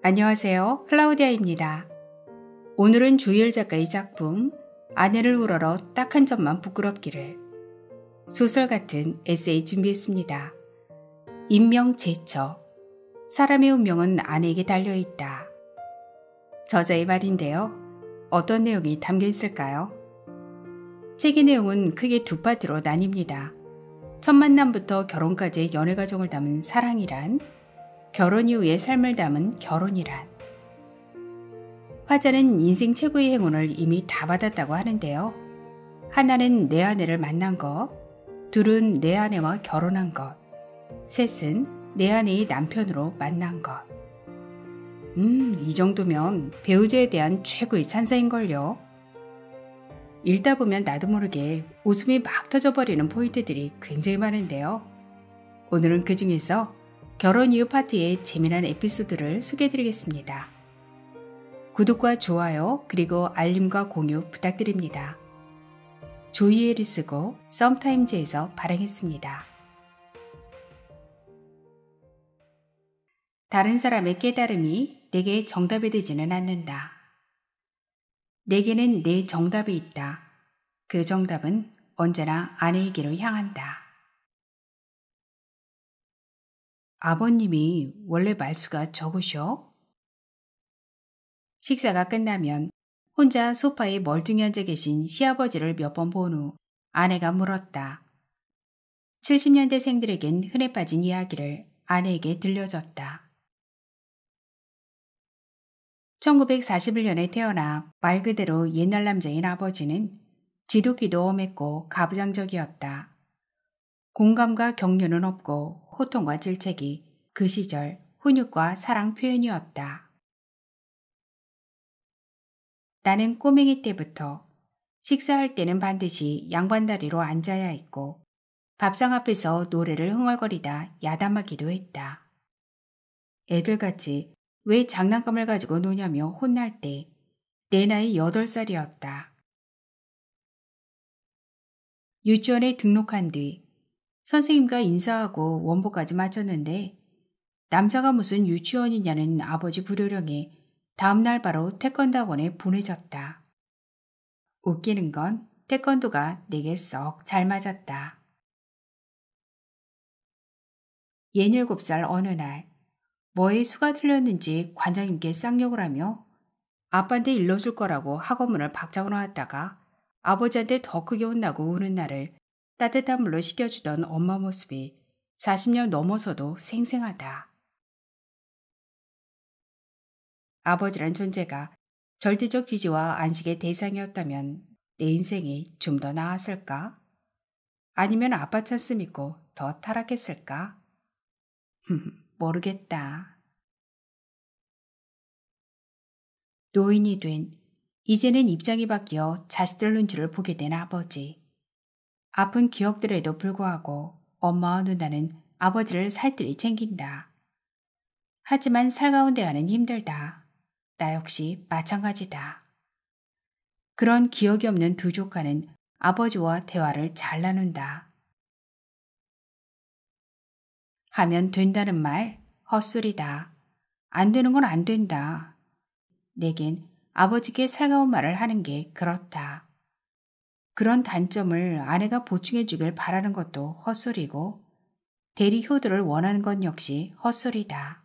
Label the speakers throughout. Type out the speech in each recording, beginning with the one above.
Speaker 1: 안녕하세요. 클라우디아입니다. 오늘은 조이엘 작가의 작품 아내를 우러러 딱 한 점만 부끄럽기를 소설 같은 에세이 준비했습니다. 인명제처 사람의 운명은 아내에게 달려있다. 저자의 말인데요. 어떤 내용이 담겨 있을까요? 책의 내용은 크게 두 파트로 나뉩니다. 첫 만남부터 결혼까지의 연애 과정을 담은 사랑이란, 결혼 이후의 삶을 담은 결혼이란. 화자는 인생 최고의 행운을 이미 다 받았다고 하는데요. 하나는 내 아내를 만난 것, 둘은 내 아내와 결혼한 것, 셋은 내 아내의 남편으로 만난 것. 이 정도면 배우자에 대한 최고의 찬사인걸요. 읽다 보면 나도 모르게 웃음이 막 터져버리는 포인트들이 굉장히 많은데요. 오늘은 그 중에서 결혼 이후 파트의 재미난 에피소드를 소개해드리겠습니다. 구독과 좋아요 그리고 알림과 공유 부탁드립니다. 조이엘이 쓰고 썸타임즈에서 발행했습니다. 다른 사람의 깨달음이 내게 정답이 되지는 않는다. 내게는 내 정답이 있다. 그 정답은 언제나 아내에게로 향한다. 아버님이 원래 말수가 적으셔? 식사가 끝나면 혼자 소파에 멀뚱히 앉아 계신 시아버지를 몇 번 본 후 아내가 물었다. 70년대생들에겐 흔해 빠진 이야기를 아내에게 들려줬다. 1941년에 태어나 말 그대로 옛날 남자인 아버지는 지독히도 엄했고 가부장적이었다. 공감과 격려는 없고 호통과 질책이 그 시절 훈육과 사랑 표현이었다. 나는 꼬맹이 때부터 식사할 때는 반드시 양반다리로 앉아야 했고 밥상 앞에서 노래를 흥얼거리다 야단맞기도 했다. 애들같이 왜 장난감을 가지고 노냐며 혼날 때 내 나이 8살이었다. 유치원에 등록한 뒤 선생님과 인사하고 원보까지 마쳤는데 남자가 무슨 유치원이냐는 아버지 불효령에 다음날 바로 태권도 학원에 보내졌다. 웃기는 건 태권도가 내게 썩 잘 맞았다. 67살 어느 날 뭐에 수가 틀렸는지 관장님께 쌍욕을 하며 아빠한테 일러줄 거라고 학원문을 박차고 나왔다가 아버지한테 더 크게 혼나고 우는 날을 따뜻한 물로 식혀주던 엄마 모습이 40년 넘어서도 생생하다. 아버지란 존재가 절대적 지지와 안식의 대상이었다면 내 인생이 좀 더 나았을까? 아니면 아빠 찬스 믿고 더 타락했을까? 모르겠다. 노인이 된 이제는 입장이 바뀌어 자식들 눈치를 보게 된 아버지. 아픈 기억들에도 불구하고 엄마와 누나는 아버지를 살뜰히 챙긴다. 하지만 살가운 대화는 힘들다. 나 역시 마찬가지다. 그런 기억이 없는 두 조카는 아버지와 대화를 잘 나눈다. 하면 된다는 말 헛소리다. 안 되는 건 안 된다. 내겐 아버지께 살가운 말을 하는 게 그렇다. 그런 단점을 아내가 보충해 주길 바라는 것도 헛소리고 대리 효도를 원하는 건 역시 헛소리다.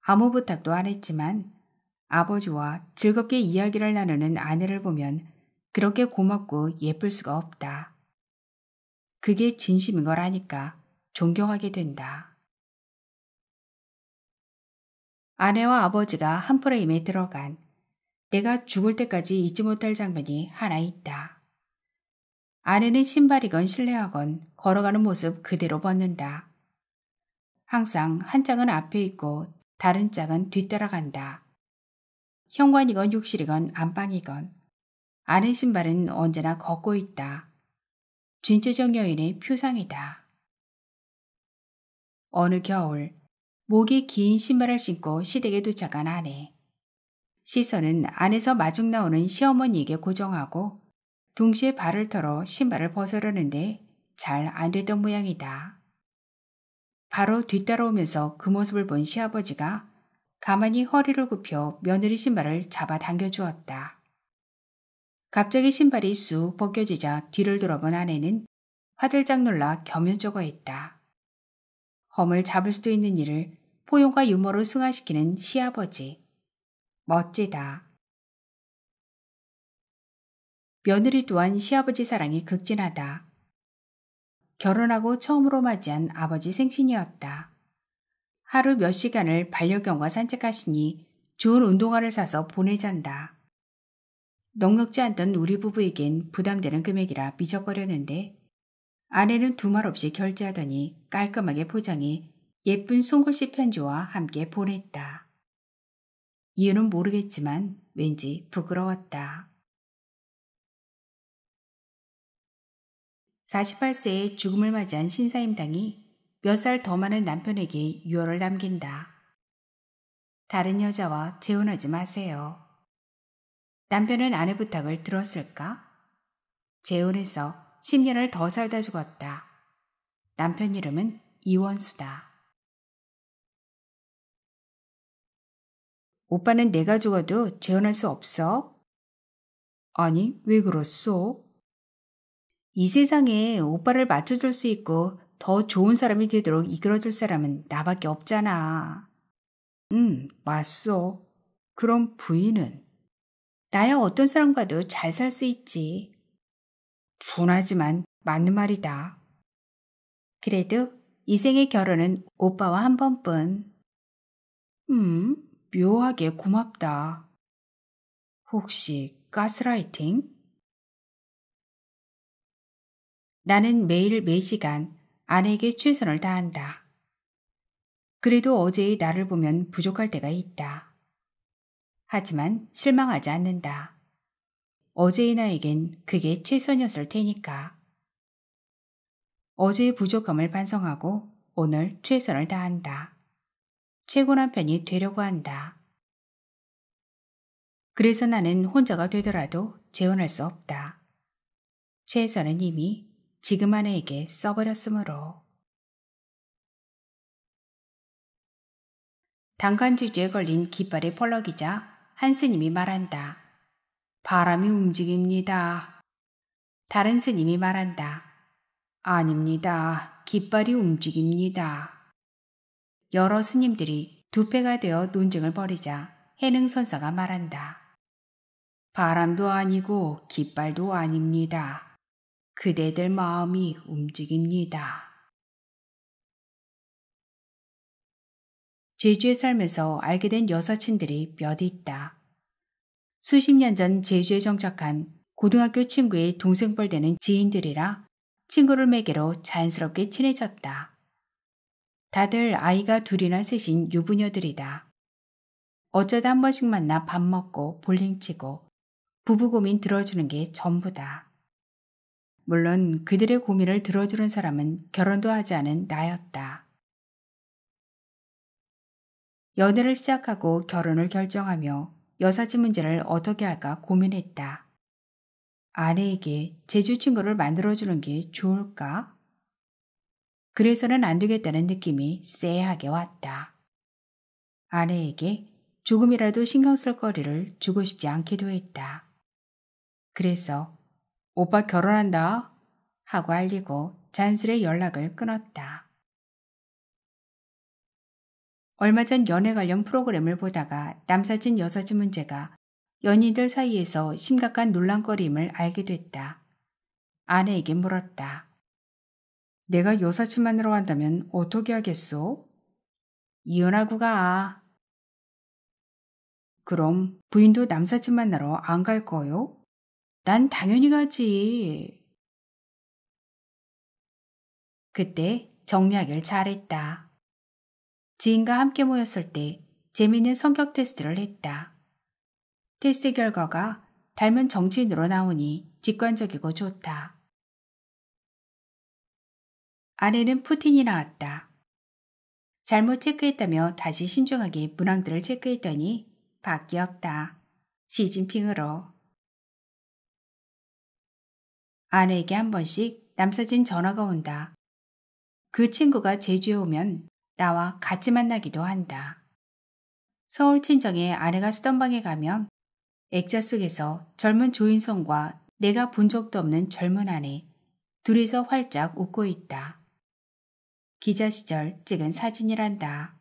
Speaker 1: 아무 부탁도 안 했지만 아버지와 즐겁게 이야기를 나누는 아내를 보면 그렇게 고맙고 예쁠 수가 없다. 그게 진심인 걸 아니까 존경하게 된다. 아내와 아버지가 한 프레임에 들어간 내가 죽을 때까지 잊지 못할 장면이 하나 있다. 아내는 신발이건 실내화건 걸어가는 모습 그대로 벗는다. 항상 한 짝은 앞에 있고 다른 짝은 뒤따라간다. 현관이건 욕실이건 안방이건 아내 신발은 언제나 걷고 있다. 진취적 여인의 표상이다. 어느 겨울 목이 긴 신발을 신고 시댁에 도착한 아내. 시선은 안에서 마중 나오는 시어머니에게 고정하고 동시에 발을 털어 신발을 벗으려는데 잘 안 되던 모양이다. 바로 뒤따라오면서 그 모습을 본 시아버지가 가만히 허리를 굽혀 며느리 신발을 잡아 당겨주었다. 갑자기 신발이 쑥 벗겨지자 뒤를 돌아본 아내는 화들짝 놀라 겸연쩍어했다. 험을 잡을 수도 있는 일을 포용과 유머로 승화시키는 시아버지. 멋지다. 며느리 또한 시아버지 사랑이 극진하다. 결혼하고 처음으로 맞이한 아버지 생신이었다. 하루 몇 시간을 반려견과 산책하시니 좋은 운동화를 사서 보내잔다. 넉넉지 않던 우리 부부에겐 부담되는 금액이라 미적거렸는데 아내는 두말 없이 결제하더니 깔끔하게 포장해 예쁜 손글씨 편지와 함께 보냈다. 이유는 모르겠지만 왠지 부끄러웠다. 48세의 죽음을 맞이한 신사임당이 몇 살 더 많은 남편에게 유언을 남긴다. 다른 여자와 재혼하지 마세요. 남편은 아내 부탁을 들었을까? 재혼해서 10년을 더 살다 죽었다. 남편 이름은 이원수다. 오빠는 내가 죽어도 재혼할 수 없어? 아니, 왜 그렇소? 이 세상에 오빠를 맞춰줄 수 있고 더 좋은 사람이 되도록 이끌어줄 사람은 나밖에 없잖아. 맞소. 그럼 부인은? 나야 어떤 사람과도 잘 살 수 있지. 분하지만 맞는 말이다. 그래도 이 생의 결혼은 오빠와 한 번뿐. 묘하게 고맙다. 혹시 가스라이팅? 나는 매일 매시간 아내에게 최선을 다한다. 그래도 어제의 나를 보면 부족할 때가 있다. 하지만 실망하지 않는다. 어제의 나에겐 그게 최선이었을 테니까. 어제의 부족함을 반성하고 오늘 최선을 다한다. 최고 남편이 되려고 한다. 그래서 나는 혼자가 되더라도 재혼할 수 없다. 최선은 이미 지금 아내에게 써버렸으므로. 당간지주에 걸린 깃발이 펄럭이자 한 스님이 말한다. 바람이 움직입니다. 다른 스님이 말한다. 아닙니다. 깃발이 움직입니다. 여러 스님들이 두 패가 되어 논쟁을 벌이자 해능선사가 말한다. 바람도 아니고 깃발도 아닙니다. 그대들 마음이 움직입니다. 제주에 살면서 알게 된 여사친들이 몇 있다. 수십 년 전 제주에 정착한 고등학교 친구의 동생뻘 되는 지인들이라 친구를 매개로 자연스럽게 친해졌다. 다들 아이가 둘이나 셋인 유부녀들이다. 어쩌다 한 번씩 만나 밥 먹고 볼링 치고 부부 고민 들어주는 게 전부다. 물론 그들의 고민을 들어주는 사람은 결혼도 하지 않은 나였다. 연애를 시작하고 결혼을 결정하며 여사친 문제를 어떻게 할까 고민했다. 아내에게 제주 친구를 만들어주는 게 좋을까? 그래서는 안 되겠다는 느낌이 쎄하게 왔다. 아내에게 조금이라도 신경 쓸 거리를 주고 싶지 않기도 했다. 그래서 오빠 결혼한다 하고 알리고 잔술의 연락을 끊었다. 얼마 전 연애 관련 프로그램을 보다가 남사친 여사친 문제가 연인들 사이에서 심각한 논란거리임을 알게 됐다. 아내에게 물었다. 내가 여사친 만나러 간다면 어떻게 하겠소? 이혼하고 가. 그럼 부인도 남사친 만나러 안 갈 거요? 난 당연히 가지. 그때 정리하길 잘했다. 지인과 함께 모였을 때 재미있는 성격 테스트를 했다. 테스트 결과가 닮은 정치인으로 나오니 직관적이고 좋다. 아내는 푸틴이 나왔다. 잘못 체크했다며 다시 신중하게 문항들을 체크했더니 바뀌었다. 시진핑으로. 아내에게 한 번씩 남사친 전화가 온다. 그 친구가 제주에 오면 나와 같이 만나기도 한다. 서울 친정에 아내가 쓰던 방에 가면 액자 속에서 젊은 조인성과 내가 본 적도 없는 젊은 아내, 둘이서 활짝 웃고 있다. 기자 시절 찍은 사진이란다.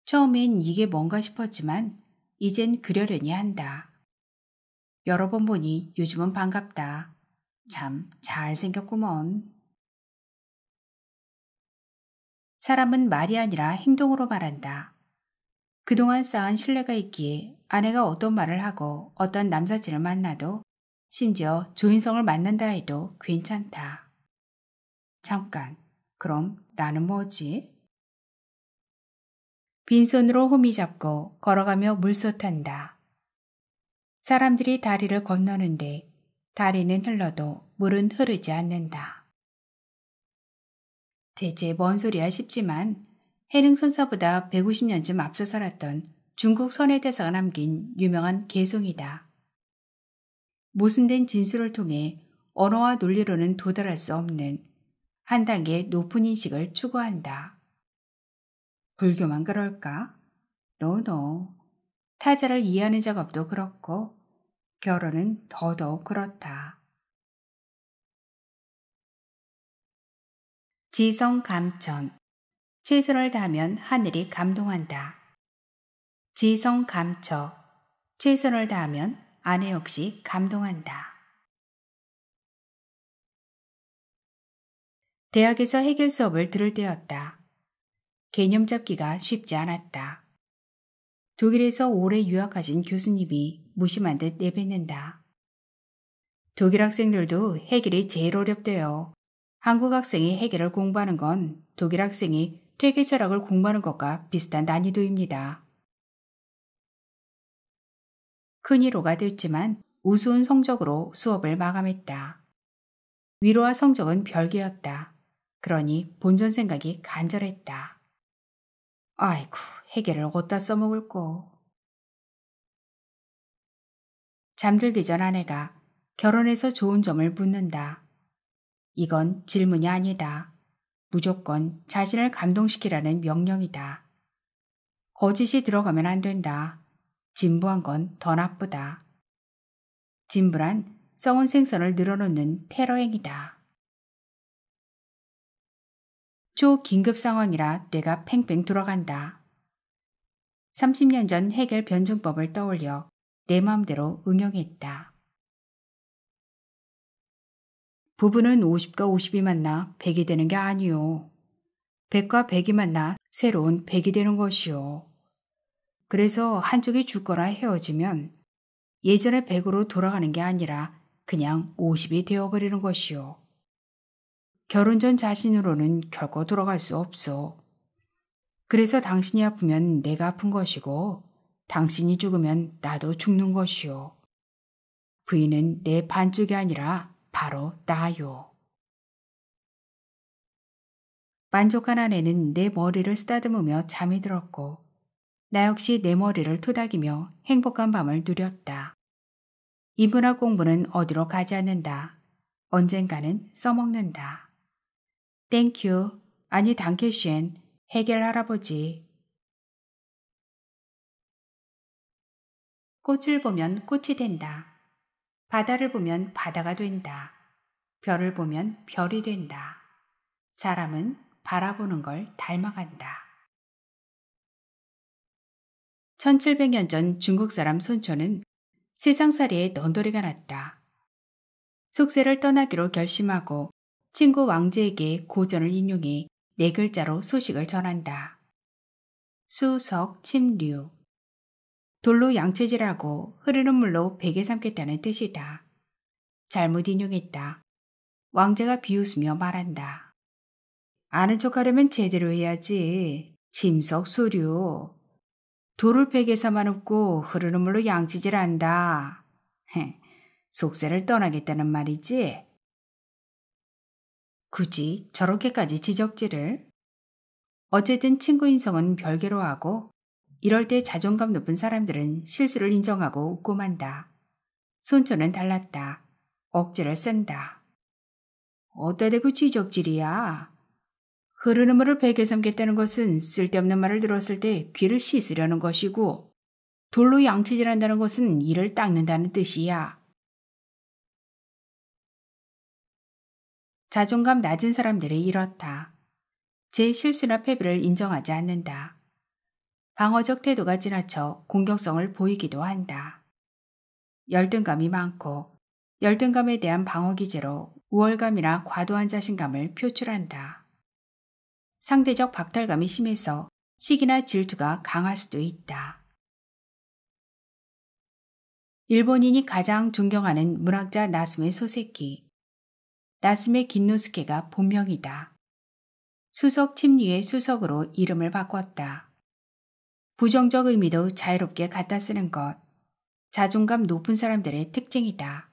Speaker 1: 처음엔 이게 뭔가 싶었지만 이젠 그려려니 한다. 여러 번 보니 요즘은 반갑다. 참 잘생겼구먼. 사람은 말이 아니라 행동으로 말한다. 그동안 쌓은 신뢰가 있기에 아내가 어떤 말을 하고 어떤 남사친을 만나도 심지어 조인성을 만난다 해도 괜찮다. 잠깐, 그럼 나는 뭐지? 빈손으로 호미 잡고 걸어가며 물솥한다. 사람들이 다리를 건너는데 다리는 흘러도 물은 흐르지 않는다. 대체 뭔 소리야 싶지만 해능선사보다 150년쯤 앞서 살았던 중국 선해대사가 남긴 유명한 개송이다. 모순된 진술을 통해 언어와 논리로는 도달할 수 없는 한 단계 높은 인식을 추구한다. 불교만 그럴까? 노노. 타자를 이해하는 작업도 그렇고 결혼은 더더욱 그렇다. 지성감천. 최선을 다하면 하늘이 감동한다. 지성감처. 최선을 다하면 아내 역시 감동한다. 대학에서 해겔 수업을 들을 때였다. 개념 잡기가 쉽지 않았다. 독일에서 오래 유학하신 교수님이 무심한 듯 내뱉는다. 독일 학생들도 해겔이 제일 어렵대요. 한국 학생이 해겔을 공부하는 건 독일 학생이 퇴계 철학을 공부하는 것과 비슷한 난이도입니다. 큰 위로가 됐지만 우스운 성적으로 수업을 마감했다. 위로와 성적은 별개였다. 그러니 본전 생각이 간절했다. 아이고, 해겔을 어디다 써먹을꼬. 잠들기 전 아내가 결혼해서 좋은 점을 묻는다. 이건 질문이 아니다. 무조건 자신을 감동시키라는 명령이다. 거짓이 들어가면 안 된다. 진부한 건 더 나쁘다. 진부란 썩은 생선을 늘어놓는 테러 행위다. 초긴급 상황이라 뇌가 팽팽 돌아간다. 30년 전 해겔 변증법을 떠올려 내 마음대로 응용했다. 부부는 50과 50이 만나 100이 되는 게 아니요. 100과 100이 만나 새로운 100이 되는 것이요. 그래서 한쪽이 죽거나 헤어지면 예전의 100으로 돌아가는 게 아니라 그냥 50이 되어버리는 것이요. 결혼 전 자신으로는 결코 돌아갈 수 없어. 그래서 당신이 아프면 내가 아픈 것이고 당신이 죽으면 나도 죽는 것이요. 부인은 내 반쪽이 아니라 바로 나요. 만족한 아내는 내 머리를 쓰다듬으며 잠이 들었고 나 역시 내 머리를 토닥이며 행복한 밤을 누렸다. 인문학 공부는 어디로 가지 않는다. 언젠가는 써먹는다. 땡큐, 아니 단케쉔, 해겔 할아버지. 꽃을 보면 꽃이 된다. 바다를 보면 바다가 된다. 별을 보면 별이 된다. 사람은 바라보는 걸 닮아간다. 1700년 전 중국 사람 손초는 세상살이에 넌더리가 났다. 속세를 떠나기로 결심하고 친구 왕제에게 고전을 인용해 4글자로 소식을 전한다. 수석침류. 돌로 양체질하고 흐르는 물로 베개 삼겠다는 뜻이다. 잘못 인용했다. 왕제가 비웃으며 말한다. 아는 척하려면 제대로 해야지. 짐석수류. 돌을 베개 삼아 놓고 흐르는 물로 양치질한다. 속세를 떠나겠다는 말이지? 굳이 저렇게까지 지적질을? 어쨌든 친구 인성은 별개로 하고 이럴 때 자존감 높은 사람들은 실수를 인정하고 웃고 만다. 손초는 달랐다. 억지를 쓴다. 어따 대고 지적질이야. 흐르는 물을 베개 삼겠다는 것은 쓸데없는 말을 들었을 때 귀를 씻으려는 것이고, 돌로 양치질한다는 것은 이를 닦는다는 뜻이야. 자존감 낮은 사람들이 이렇다. 제 실수나 패배를 인정하지 않는다. 방어적 태도가 지나쳐 공격성을 보이기도 한다. 열등감이 많고 열등감에 대한 방어 기제로 우월감이나 과도한 자신감을 표출한다. 상대적 박탈감이 심해서 시기나 질투가 강할 수도 있다. 일본인이 가장 존경하는 문학자 나스메 소세키. 나스메 긴노스케가 본명이다. 수석 침리의 수석으로 이름을 바꿨다. 부정적 의미도 자유롭게 갖다 쓰는 것. 자존감 높은 사람들의 특징이다.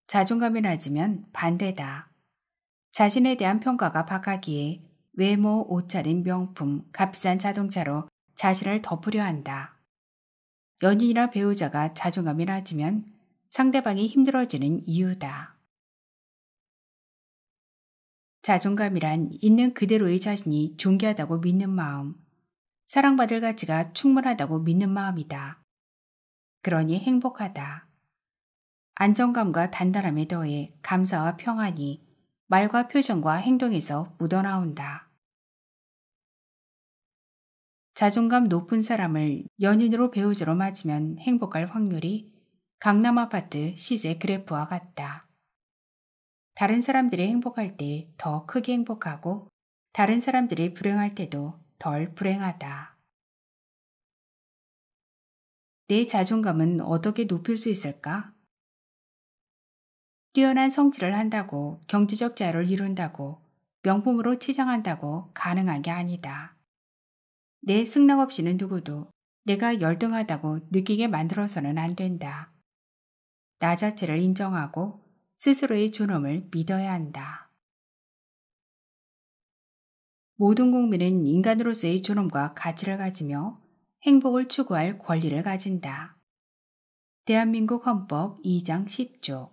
Speaker 1: 자존감이 낮으면 반대다. 자신에 대한 평가가 박하기에 외모, 옷차림, 명품, 값비싼 자동차로 자신을 덮으려 한다. 연인이나 배우자가 자존감이 낮으면 상대방이 힘들어지는 이유다. 자존감이란 있는 그대로의 자신이 존귀하다고 믿는 마음, 사랑받을 가치가 충분하다고 믿는 마음이다. 그러니 행복하다. 안정감과 단단함에 더해 감사와 평안이 말과 표정과 행동에서 묻어나온다. 자존감 높은 사람을 연인으로 배우자로 맞으면 행복할 확률이 강남 아파트 시세 그래프와 같다. 다른 사람들이 행복할 때 더 크게 행복하고 다른 사람들이 불행할 때도 덜 불행하다. 내 자존감은 어떻게 높일 수 있을까? 뛰어난 성취를 한다고 경제적 자유를 이룬다고 명품으로 치장한다고 가능한 게 아니다. 내 승낙 없이는 누구도 내가 열등하다고 느끼게 만들어서는 안 된다. 나 자체를 인정하고 스스로의 존엄을 믿어야 한다. 모든 국민은 인간으로서의 존엄과 가치를 가지며 행복을 추구할 권리를 가진다. 대한민국 헌법 2장 10조.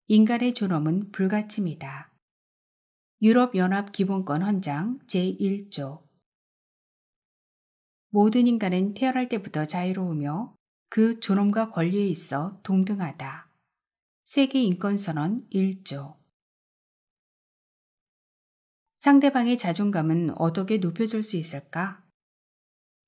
Speaker 1: 인간의 존엄은 불가침이다. 유럽연합 기본권 헌장 제1조. 모든 인간은 태어날 때부터 자유로우며 그 존엄과 권리에 있어 동등하다. 세계인권선언 1조. 상대방의 자존감은 어떻게 높여줄 수 있을까?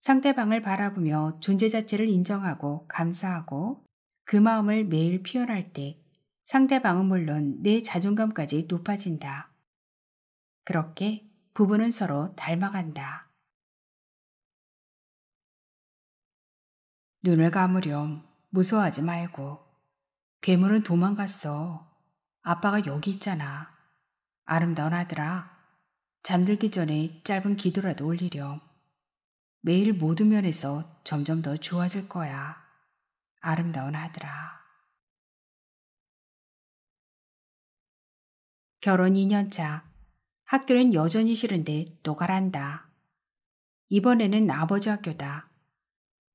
Speaker 1: 상대방을 바라보며 존재 자체를 인정하고 감사하고 그 마음을 매일 표현할 때 상대방은 물론 내 자존감까지 높아진다. 그렇게 부부는 서로 닮아간다. 눈을 감으렴. 무서워하지 말고. 괴물은 도망갔어. 아빠가 여기 있잖아. 아름다운 아들아. 잠들기 전에 짧은 기도라도 올리렴. 매일 모든 면에서 점점 더 좋아질 거야. 아름다운 아들아. 결혼 2년차. 학교는 여전히 싫은데 또 가란다. 이번에는 아버지 학교다.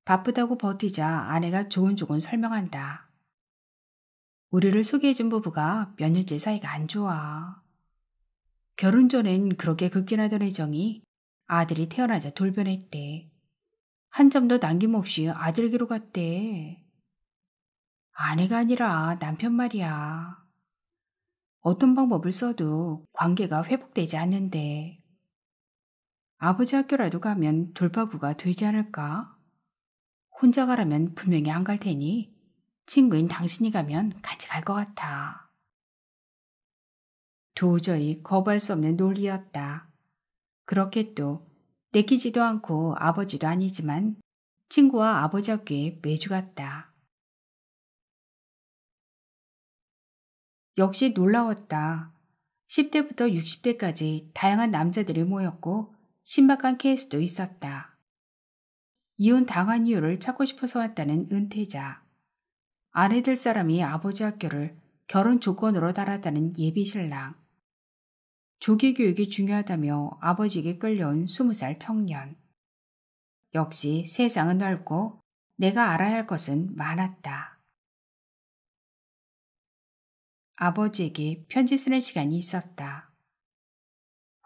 Speaker 1: 바쁘다고 버티자 아내가 조곤조곤 설명한다. 우리를 소개해준 부부가 몇 년째 사이가 안 좋아. 결혼 전엔 그렇게 극진하던 애정이 아들이 태어나자 돌변했대. 한 점도 남김없이 아들에게로 갔대. 아내가 아니라 남편 말이야. 어떤 방법을 써도 관계가 회복되지 않는데. 아버지 학교라도 가면 돌파구가 되지 않을까? 혼자 가라면 분명히 안 갈 테니 친구인 당신이 가면 같이 갈 것 같아. 도저히 거부할 수 없는 논리였다. 그렇게 또 내키지도 않고 아버지도 아니지만 친구와 아버지 학교에 매주 갔다. 역시 놀라웠다. 10대부터 60대까지 다양한 남자들이 모였고 신박한 케이스도 있었다. 이혼 당한 이유를 찾고 싶어서 왔다는 은퇴자. 아내 될 사람이 아버지 학교를 결혼 조건으로 달았다는 예비신랑. 조기 교육이 중요하다며 아버지에게 끌려온 20살 청년. 역시 세상은 넓고 내가 알아야 할 것은 많았다. 아버지에게 편지 쓰는 시간이 있었다.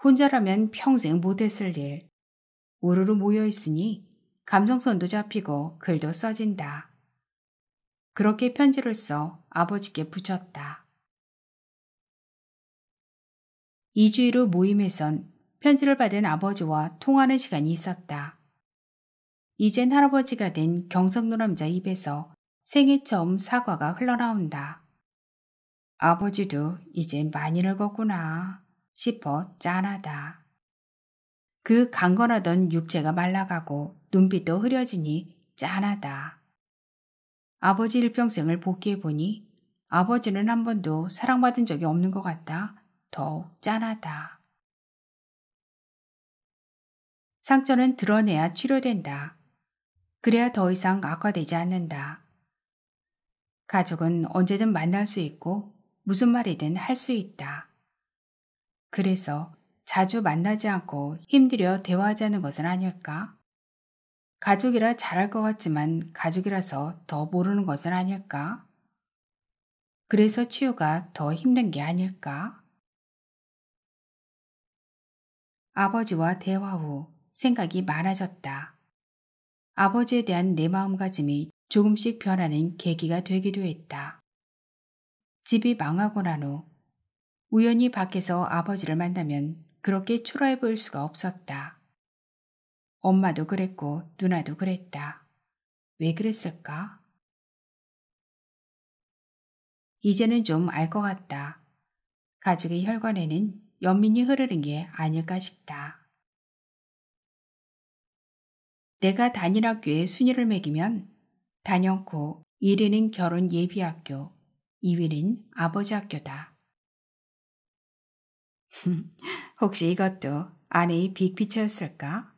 Speaker 1: 혼자라면 평생 못했을 일. 우르르 모여있으니 감정선도 잡히고 글도 써진다. 그렇게 편지를 써 아버지께 붙였다. 2주일 후 모임에선 편지를 받은 아버지와 통화하는 시간이 있었다. 이젠 할아버지가 된 경상도 남자 입에서 생애 처음 사과가 흘러나온다. 아버지도 이젠 많이 늙었구나 싶어 짠하다. 그 강건하던 육체가 말라가고 눈빛도 흐려지니 짠하다. 아버지 일평생을 복귀해보니 아버지는 한 번도 사랑받은 적이 없는 것 같다. 더욱 짠하다. 상처는 드러내야 치료된다. 그래야 더 이상 악화되지 않는다. 가족은 언제든 만날 수 있고 무슨 말이든 할 수 있다. 그래서 자주 만나지 않고 힘들여 대화하자는 것은 아닐까? 가족이라 잘할 것 같지만 가족이라서 더 모르는 것은 아닐까? 그래서 치유가 더 힘든 게 아닐까? 아버지와 대화 후 생각이 많아졌다. 아버지에 대한 내 마음가짐이 조금씩 변하는 계기가 되기도 했다. 집이 망하고 난 후 우연히 밖에서 아버지를 만나면 그렇게 초라해 보일 수가 없었다. 엄마도 그랬고 누나도 그랬다. 왜 그랬을까? 이제는 좀 알 것 같다. 가족의 혈관에는 연민이 흐르는 게 아닐까 싶다. 내가 다닌 학교에 순위를 매기면 단연코 1위는 결혼 예비학교, 2위는 아버지 학교다. 혹시 이것도 아내의 빅피처였을까?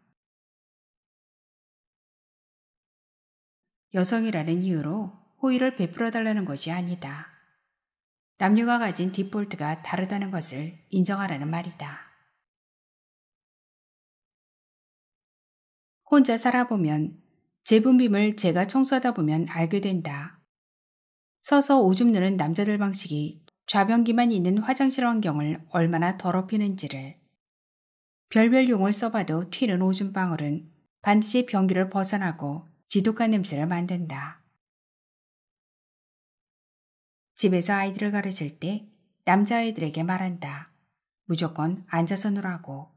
Speaker 1: 여성이라는 이유로 호의를 베풀어달라는 것이 아니다. 남녀가 가진 디폴트가 다르다는 것을 인정하라는 말이다. 혼자 살아보면 재분빔을 제가 청소하다 보면 알게 된다. 서서 오줌 누는 남자들 방식이 좌변기만 있는 화장실 환경을 얼마나 더럽히는지를. 별별 용을 써봐도 튀는 오줌방울은 반드시 변기를 벗어나고 지독한 냄새를 만든다. 집에서 아이들을 가르칠 때 남자아이들에게 말한다. 무조건 앉아서 놀라고.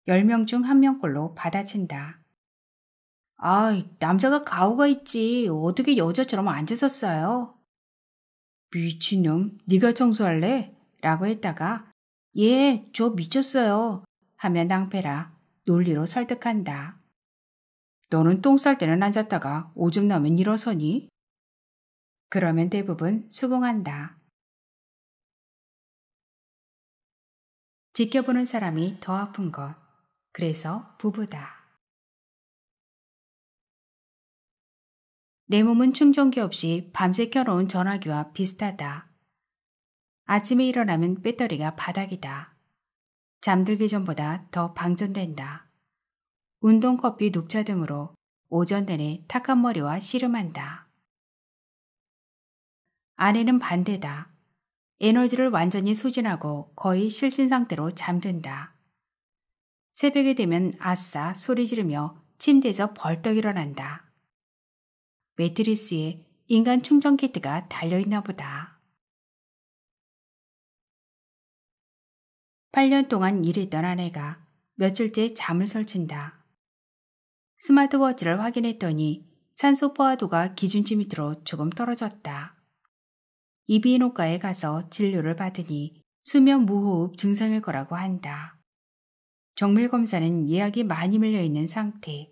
Speaker 1: 10명 중 1명꼴로 받아친다. 남자가 가오가 있지. 어떻게 여자처럼 앉아서 싸요? 미친놈, 네가 청소할래? 라고 했다가 예, 저 미쳤어요. 하면 낭패라 논리로 설득한다. 너는 똥 쌀 때는 앉았다가 오줌 나면 일어서니? 그러면 대부분 수긍한다. 지켜보는 사람이 더 아픈 것. 그래서 부부다. 내 몸은 충전기 없이 밤새 켜놓은 전화기와 비슷하다. 아침에 일어나면 배터리가 바닥이다. 잠들기 전보다 더 방전된다. 운동, 커피, 녹차 등으로 오전 내내 탁한 머리와 씨름한다. 아내는 반대다. 에너지를 완전히 소진하고 거의 실신 상태로 잠든다. 새벽이 되면 아싸 소리 지르며 침대에서 벌떡 일어난다. 매트리스에 인간 충전 키트가 달려있나 보다. 8년 동안 일했던 아내가 며칠째 잠을 설친다. 스마트워치를 확인했더니 산소 포화도가 기준치 밑으로 조금 떨어졌다. 이비인후과에 가서 진료를 받으니 수면 무호흡 증상일 거라고 한다. 정밀 검사는 예약이 많이 밀려있는 상태.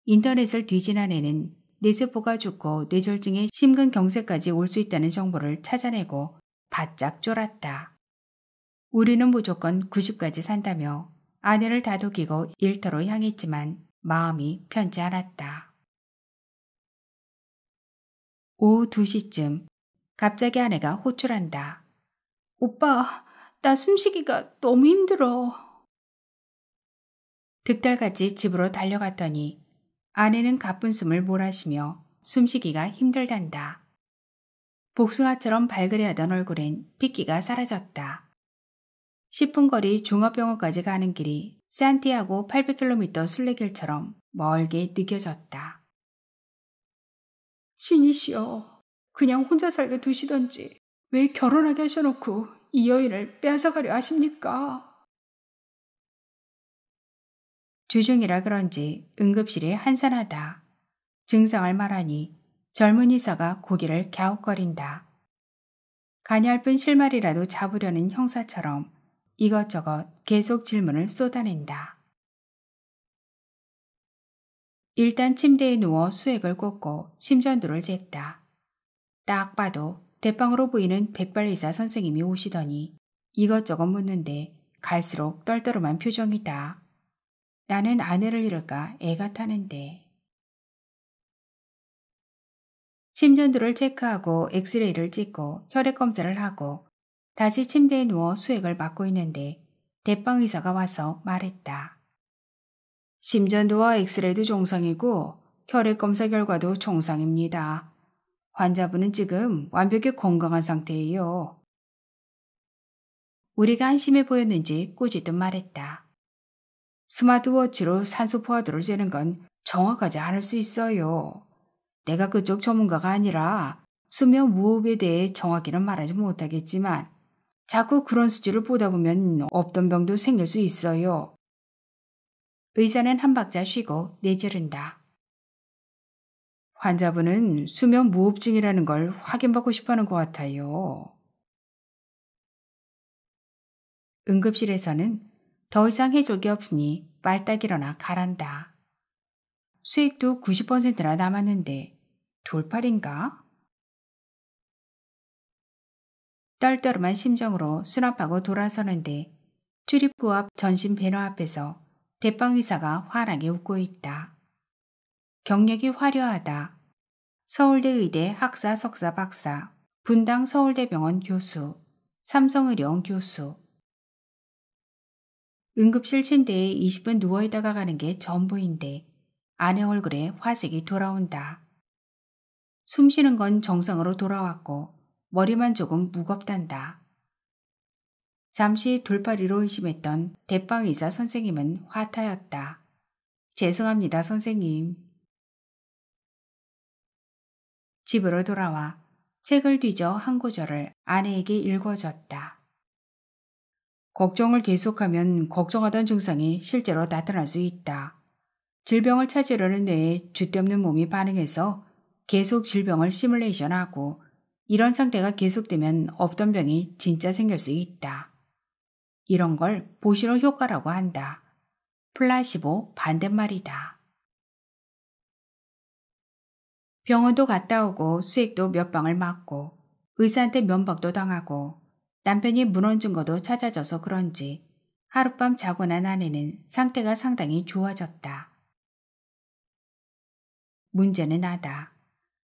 Speaker 1: 인터넷을 뒤진 아내는 뇌세포가 죽고 뇌졸중에 심근경색까지 올 수 있다는 정보를 찾아내고 바짝 쫄았다. 우리는 무조건 90까지 산다며 아내를 다독이고 일터로 향했지만 마음이 편치 않았다. 오후 2시쯤 갑자기 아내가 호출한다. 오빠, 나 숨쉬기가 너무 힘들어. 득달같이 집으로 달려갔더니 아내는 가쁜 숨을 몰아쉬며 숨쉬기가 힘들단다. 복숭아처럼 발그레하던 얼굴엔 핏기가 사라졌다. 10분 거리 종합병원까지 가는 길이 산티아고 800km 순례길처럼 멀게 느껴졌다. 신이시여, 그냥 혼자 살게 두시던지 왜 결혼하게 하셔놓고 이 여인을 빼앗아가려 하십니까? 주중이라 그런지 응급실이 한산하다. 증상을 말하니 젊은 의사가 고개를 갸웃거린다. 가냘픈 실마리라도 잡으려는 형사처럼 이것저것 계속 질문을 쏟아낸다. 일단 침대에 누워 수액을 꽂고 심전도를 쟀다. 딱 봐도 대빵으로 보이는 백발의사 선생님이 오시더니 이것저것 묻는데 갈수록 떨떠름한 표정이다. 나는 아내를 잃을까 애가 타는데. 심전도를 체크하고 엑스레이를 찍고 혈액 검사를 하고 다시 침대에 누워 수액을 맞고 있는데 대빵 의사가 와서 말했다. 심전도와 엑스레이도 정상이고 혈액 검사 결과도 정상입니다. 환자분은 지금 완벽히 건강한 상태예요. 우리가 안심해 보였는지 꾸짖듯 말했다. 스마트워치로 산소 포화도를 재는 건 정확하지 않을 수 있어요. 내가 그쪽 전문가가 아니라 수면 무호흡에 대해 정확히는 말하지 못하겠지만 자꾸 그런 수치를 보다 보면 없던 병도 생길 수 있어요. 의사는 한 박자 쉬고 내지른다. 환자분은 수면 무호흡증이라는 걸 확인받고 싶어하는 것 같아요. 응급실에서는 더 이상 해줄 게 없으니 빨딱 일어나 가란다. 수액도 90%나 남았는데 돌팔인가? 떨떠름한 심정으로 수납하고 돌아서는데 출입구 앞 전신 배너 앞에서 대빵 의사가 환하게 웃고 있다. 경력이 화려하다. 서울대 의대 학사 석사 박사, 분당 서울대병원 교수, 삼성의료원 교수. 응급실 침대에 20분 누워있다가 가는 게 전부인데 아내 얼굴에 화색이 돌아온다. 숨쉬는 건 정상으로 돌아왔고 머리만 조금 무겁단다. 잠시 돌팔이로 의심했던 대빵 의사 선생님은 화타였다. 죄송합니다, 선생님. 집으로 돌아와 책을 뒤져 한 구절을 아내에게 읽어줬다. 걱정을 계속하면 걱정하던 증상이 실제로 나타날 수 있다. 질병을 찾으려는 뇌에 줏대 없는 몸이 반응해서 계속 질병을 시뮬레이션하고 이런 상태가 계속되면 없던 병이 진짜 생길 수 있다. 이런 걸 보시로 효과라고 한다. 플라시보 반대말이다. 병원도 갔다 오고 수액도 몇 방을 맞고 의사한테 면박도 당하고 남편이 문헌 증거도 찾아져서 그런지 하룻밤 자고 난 아내는 상태가 상당히 좋아졌다. 문제는 나다.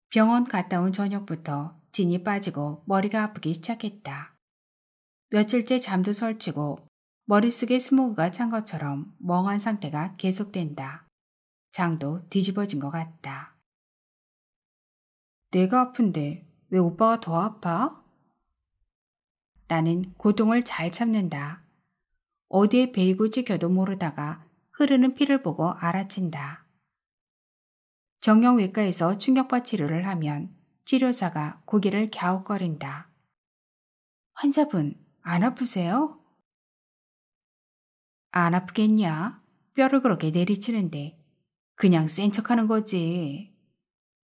Speaker 1: 병원 갔다 온 저녁부터 진이 빠지고 머리가 아프기 시작했다. 며칠째 잠도 설치고 머릿속에 스모그가 찬 것처럼 멍한 상태가 계속된다. 장도 뒤집어진 것 같다. 내가 아픈데 왜 오빠가 더 아파? 나는 고통을 잘 참는다. 어디에 베이고 찍혀도 모르다가 흐르는 피를 보고 알아챈다. 정형외과에서 충격파 치료를 하면 치료사가 고개를 갸웃거린다. 환자분, 안 아프세요? 안 아프겠냐? 뼈를 그렇게 내리치는데 그냥 센 척하는 거지.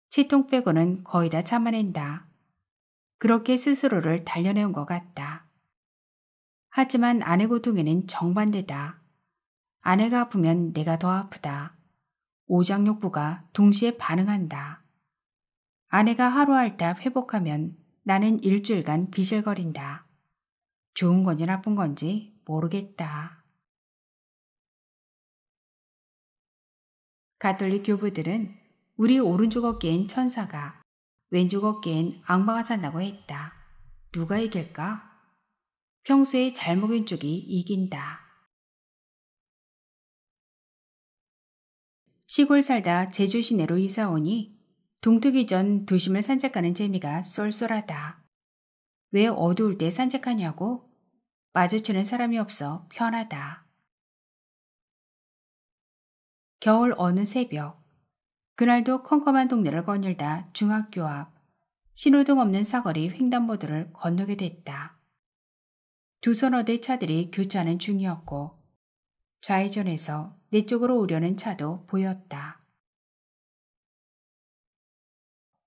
Speaker 1: 치통 빼고는 거의 다 참아낸다. 그렇게 스스로를 단련해온 것 같다. 하지만 아내 고통에는 정반대다. 아내가 아프면 내가 더 아프다. 오장육부가 동시에 반응한다. 아내가 하루 앓다 회복하면 나는 일주일간 비실거린다. 좋은 건지 나쁜 건지 모르겠다. 가톨릭 교부들은 우리 오른쪽 어깨엔 천사가, 왼쪽 어깨엔 악마가 산다고 했다. 누가 이길까? 평소에 잘 먹인 쪽이 이긴다. 시골 살다 제주 시내로 이사 오니 동트기 전 도심을 산책하는 재미가 쏠쏠하다. 왜 어두울 때 산책하냐고? 마주치는 사람이 없어 편하다. 겨울 어느 새벽, 그날도 컴컴한 동네를 거닐다 중학교 앞 신호등 없는 사거리 횡단보도를 건너게 됐다. 두 서너 대 차들이 교차하는 중이었고 좌회전해서 내 쪽으로 오려는 차도 보였다.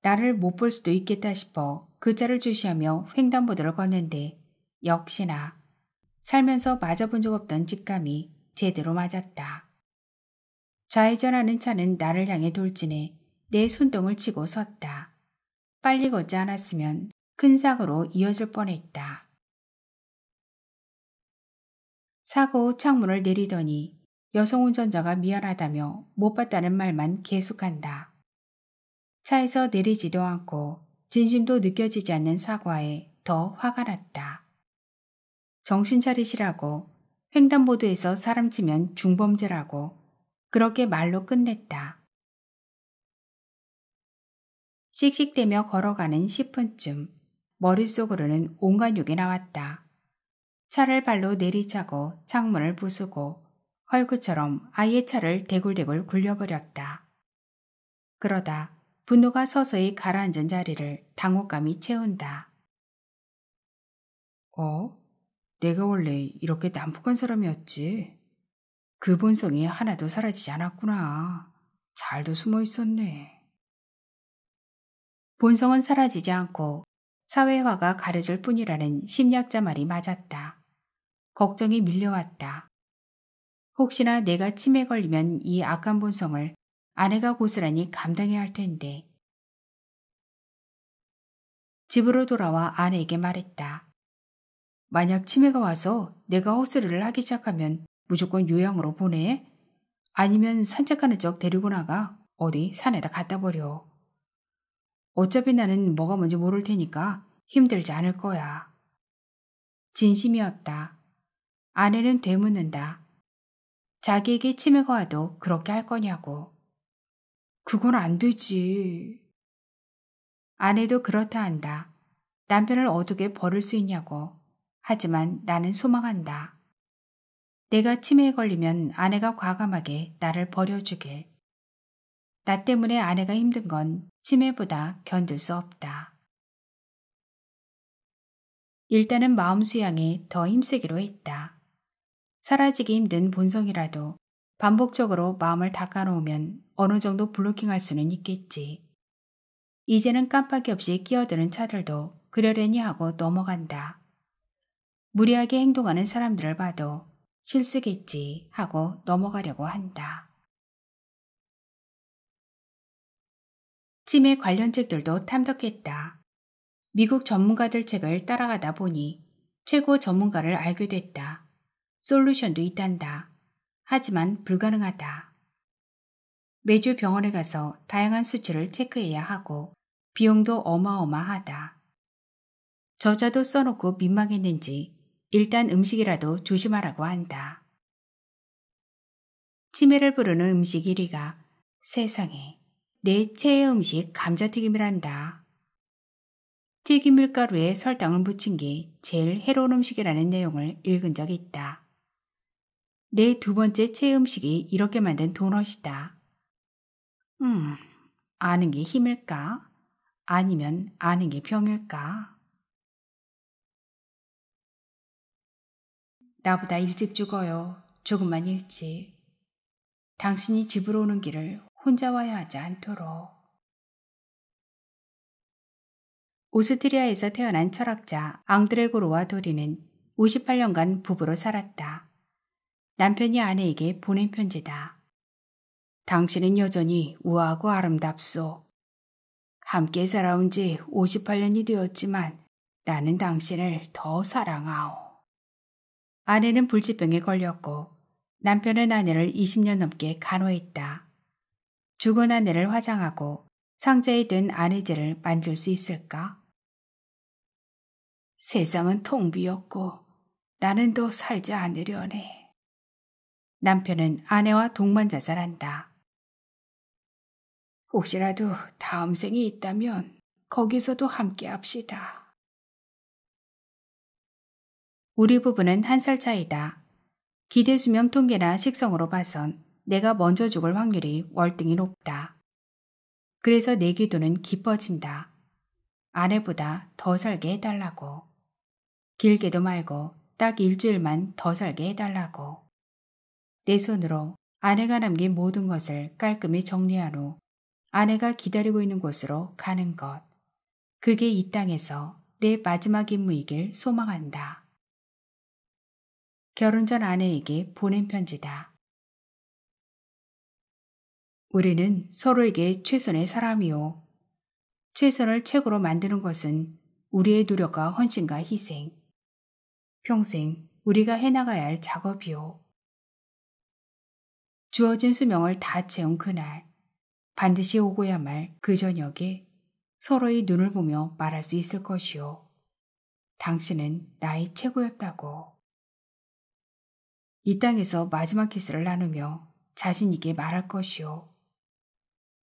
Speaker 1: 나를 못 볼 수도 있겠다 싶어 그 차를 주시하며 횡단보도를 걷는데 역시나 살면서 맞아본 적 없던 직감이 제대로 맞았다. 좌회전하는 차는 나를 향해 돌진해 내 손등을 치고 섰다. 빨리 걷지 않았으면 큰 사고로 이어질 뻔했다. 사고 후 창문을 내리더니 여성 운전자가 미안하다며 못 봤다는 말만 계속한다. 차에서 내리지도 않고 진심도 느껴지지 않는 사과에 더 화가 났다. 정신 차리시라고, 횡단보도에서 사람 치면 중범죄라고 그렇게 말로 끝냈다. 씩씩대며 걸어가는 10분쯤 머릿속으로는 온갖 욕이 나왔다. 차를 발로 내리차고 창문을 부수고 헐크처럼 아예 차를 대굴대굴 굴려버렸다. 그러다 분노가 서서히 가라앉은 자리를 당혹감이 채운다. 내가 원래 이렇게 난폭한 사람이었지. 그 본성이 하나도 사라지지 않았구나. 잘도 숨어 있었네. 본성은 사라지지 않고 사회화가 가려질 뿐이라는 심리학자 말이 맞았다. 걱정이 밀려왔다. 혹시나 내가 치매에 걸리면 이 악한 본성을 아내가 고스란히 감당해야 할 텐데. 집으로 돌아와 아내에게 말했다. 만약 치매가 와서 내가 헛소리를 하기 시작하면 무조건 요양으로 보내? 아니면 산책하는 적 데리고 나가 어디 산에다 갖다 버려. 어차피 나는 뭐가 뭔지 모를 테니까 힘들지 않을 거야. 진심이었다. 아내는 되묻는다. 자기에게 치매가 와도 그렇게 할 거냐고. 그건 안 되지. 아내도 그렇다 한다. 남편을 어떻게 버릴 수 있냐고. 하지만 나는 소망한다. 내가 치매에 걸리면 아내가 과감하게 나를 버려주길. 나 때문에 아내가 힘든 건 치매보다 견딜 수 없다. 일단은 마음 수양에 더 힘쓰기로 했다. 사라지기 힘든 본성이라도 반복적으로 마음을 닦아놓으면 어느 정도 블로킹할 수는 있겠지. 이제는 깜빡이 없이 끼어드는 차들도 그러려니 하고 넘어간다. 무리하게 행동하는 사람들을 봐도 실수겠지 하고 넘어가려고 한다. 치매 관련 책들도 탐독했다. 미국 전문가들 책을 따라가다 보니 최고 전문가를 알게 됐다. 솔루션도 있단다. 하지만 불가능하다. 매주 병원에 가서 다양한 수치를 체크해야 하고 비용도 어마어마하다. 저자도 써놓고 민망했는지 일단 음식이라도 조심하라고 한다. 치매를 부르는 음식 1위가 세상에 내 최애 음식 감자튀김이란다. 튀김 밀가루에 설탕을 묻힌 게 제일 해로운 음식이라는 내용을 읽은 적이 있다. 내 두 번째 최애 음식이 이렇게 만든 도넛이다. 아는 게 힘일까? 아니면 아는 게 병일까? 나보다 일찍 죽어요. 조금만 일찍. 당신이 집으로 오는 길을 혼자 와야 하지 않도록. 오스트리아에서 태어난 철학자 앙드레 고로와 도리는 58년간 부부로 살았다. 남편이 아내에게 보낸 편지다. 당신은 여전히 우아하고 아름답소. 함께 살아온 지 58년이 되었지만 나는 당신을 더 사랑하오. 아내는 불치병에 걸렸고 남편은 아내를 20년 넘게 간호했다. 죽은 아내를 화장하고 상자에 든 아내제를 만질 수 있을까? 세상은 텅 비었고 나는 더 살지 않으려네. 남편은 아내와 동반자살한다. 혹시라도 다음 생이 있다면 거기서도 함께 합시다. 우리 부부는 1살 차이다. 기대수명 통계나 식성으로 봐선 내가 먼저 죽을 확률이 월등히 높다. 그래서 내 기도는 깊어진다. 아내보다 더 살게 해달라고. 길게도 말고 딱 일주일만 더 살게 해달라고. 내 손으로 아내가 남긴 모든 것을 깔끔히 정리한 후 아내가 기다리고 있는 곳으로 가는 것. 그게 이 땅에서 내 마지막 임무이길 소망한다. 결혼 전 아내에게 보낸 편지다. 우리는 서로에게 최선의 사람이요. 최선을 최고로 만드는 것은 우리의 노력과 헌신과 희생. 평생 우리가 해나가야 할 작업이요. 주어진 수명을 다 채운 그날, 반드시 오고야 말 그 저녁에 서로의 눈을 보며 말할 수 있을 것이요. 당신은 나의 최고였다고. 이 땅에서 마지막 키스를 나누며 자신 있게 말할 것이요.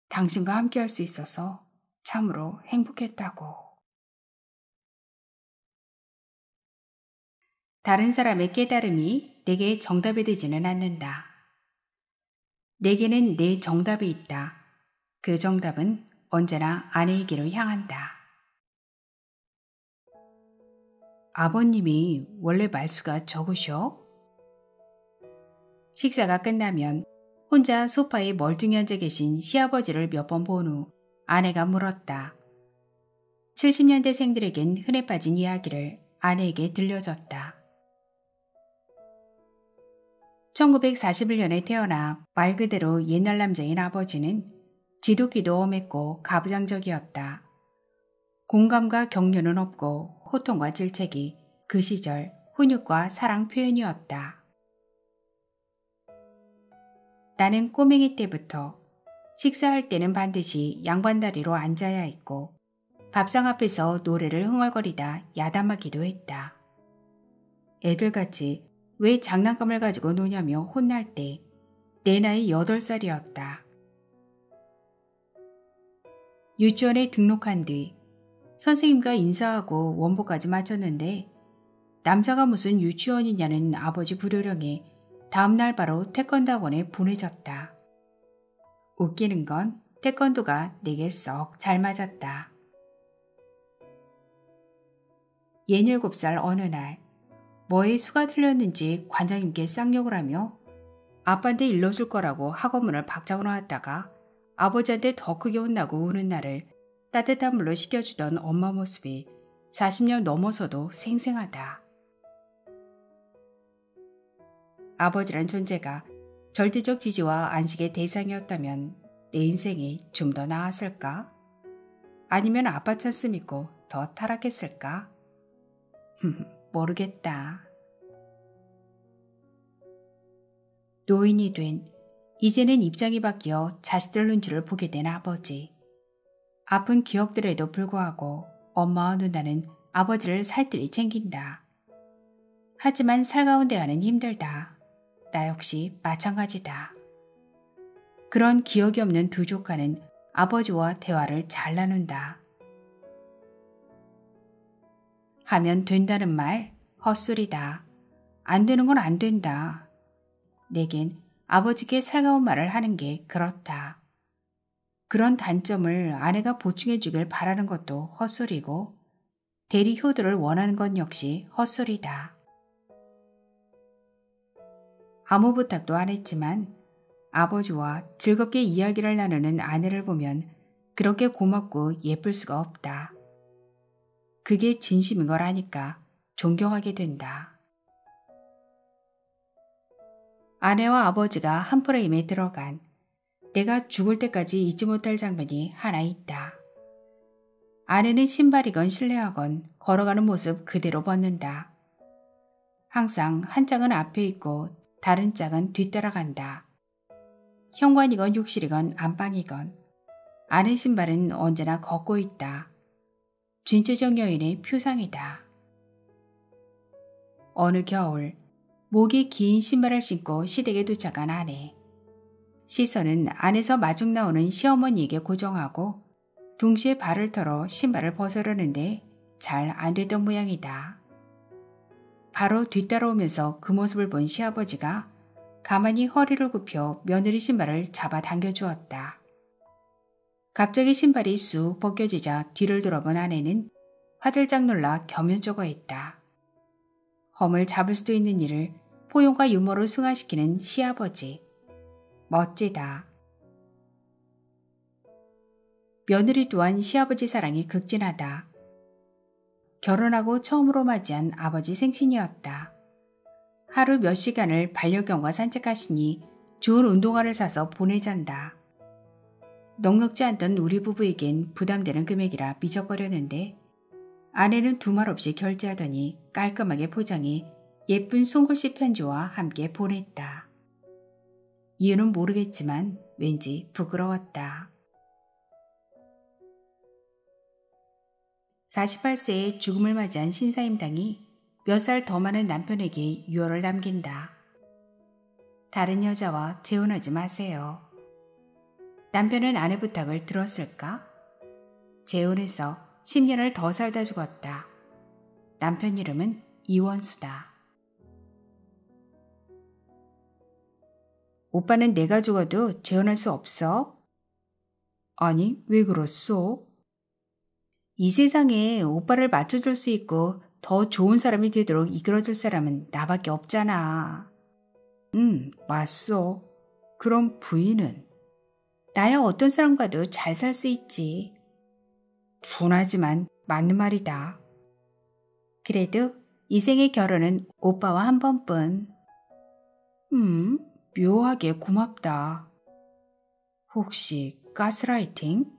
Speaker 1: 당신과 함께 할 수 있어서 참으로 행복했다고. 다른 사람의 깨달음이 내게 정답이 되지는 않는다. 내게는 내 정답이 있다. 그 정답은 언제나 아내에게로 향한다. 아버님이 원래 말수가 적으셔? 식사가 끝나면 혼자 소파에 멀뚱히 앉아 계신 시아버지를 몇 번 본 후 아내가 물었다. 70년대생들에겐 흔해 빠진 이야기를 아내에게 들려줬다. 1941년에 태어나 말 그대로 옛날 남자인 아버지는 지독히도 엄했고 가부장적이었다. 공감과 격려는 없고 호통과 질책이 그 시절 훈육과 사랑 표현이었다. 나는 꼬맹이 때부터 식사할 때는 반드시 양반다리로 앉아야 했고 밥상 앞에서 노래를 흥얼거리다 야단맞기도 했다. 애들같이 왜 장난감을 가지고 노냐며 혼날 때 내 나이 8살이었다. 유치원에 등록한 뒤 선생님과 인사하고 원보까지 마쳤는데 남자가 무슨 유치원이냐는 아버지 불효령에 다음날 바로 태권도 학원에 보내졌다. 웃기는 건 태권도가 내게 썩 잘 맞았다. 67살 어느 날 뭐에 수가 틀렸는지 관장님께 쌍욕을 하며 아빠한테 일러줄 거라고 학원문을 박차고 나왔다가 아버지한테 더 크게 혼나고 우는 날을 따뜻한 물로 식혀주던 엄마 모습이 40년 넘어서도 생생하다. 아버지란 존재가 절대적 지지와 안식의 대상이었다면 내 인생이 좀 더 나았을까? 아니면 아빠 찬스 믿고 더 타락했을까? 모르겠다. 노인이 된 이제는 입장이 바뀌어 자식들 눈치를 보게 된 아버지. 아픈 기억들에도 불구하고 엄마와 누나는 아버지를 살뜰히 챙긴다. 하지만 살가운 대화는 힘들다. 나 역시 마찬가지다. 그런 기억이 없는 두 조카는 아버지와 대화를 잘 나눈다. 하면 된다는 말 헛소리다. 안 되는 건 안 된다. 내겐 아버지께 살가운 말을 하는 게 그렇다. 그런 단점을 아내가 보충해 주길 바라는 것도 헛소리고 대리 효도를 원하는 건 역시 헛소리다. 아무 부탁도 안 했지만 아버지와 즐겁게 이야기를 나누는 아내를 보면 그렇게 고맙고 예쁠 수가 없다. 그게 진심인 걸 아니까 존경하게 된다. 아내와 아버지가 한 프레임에 들어간 내가 죽을 때까지 잊지 못할 장면이 하나 있다. 아내는 신발이건 실내화건 걸어가는 모습 그대로 벗는다. 항상 한 짝은 앞에 있고 다른 짝은 뒤따라간다. 현관이건 욕실이건 안방이건 아내 신발은 언제나 걷고 있다. 진짜적 여인의 표상이다. 어느 겨울 목이 긴 신발을 신고 시댁에 도착한 아내. 시선은 안에서 마중 나오는 시어머니에게 고정하고 동시에 발을 털어 신발을 벗으려는데 잘 안 되던 모양이다. 바로 뒤따라오면서 그 모습을 본 시아버지가 가만히 허리를 굽혀 며느리 신발을 잡아 당겨주었다. 갑자기 신발이 쑥 벗겨지자 뒤를 돌아본 아내는 화들짝 놀라 겸연쩍어했다. 험을 잡을 수도 있는 일을 포용과 유머로 승화시키는 시아버지. 멋지다. 며느리 또한 시아버지 사랑이 극진하다. 결혼하고 처음으로 맞이한 아버지 생신이었다. 하루 몇 시간을 반려견과 산책하시니 좋은 운동화를 사서 보내잔다. 넉넉지 않던 우리 부부에겐 부담되는 금액이라 미적거렸는데 아내는 두말 없이 결제하더니 깔끔하게 포장해 예쁜 손글씨 편지와 함께 보냈다. 이유는 모르겠지만 왠지 부끄러웠다. 48세의 죽음을 맞이한 신사임당이 몇 살 더 많은 남편에게 유언을 남긴다. 다른 여자와 재혼하지 마세요. 남편은 아내 부탁을 들었을까? 재혼해서 10년을 더 살다 죽었다. 남편 이름은 이원수다. 오빠는 내가 죽어도 재혼할 수 없어? 아니, 왜 그렇소? 이 세상에 오빠를 맞춰줄 수 있고 더 좋은 사람이 되도록 이끌어줄 사람은 나밖에 없잖아. 맞소. 그럼 부인은? 나야 어떤 사람과도 잘 살 수 있지. 분하지만 맞는 말이다. 그래도 이 생의 결혼은 오빠와 한 번뿐. 묘하게 고맙다. 혹시 가스라이팅?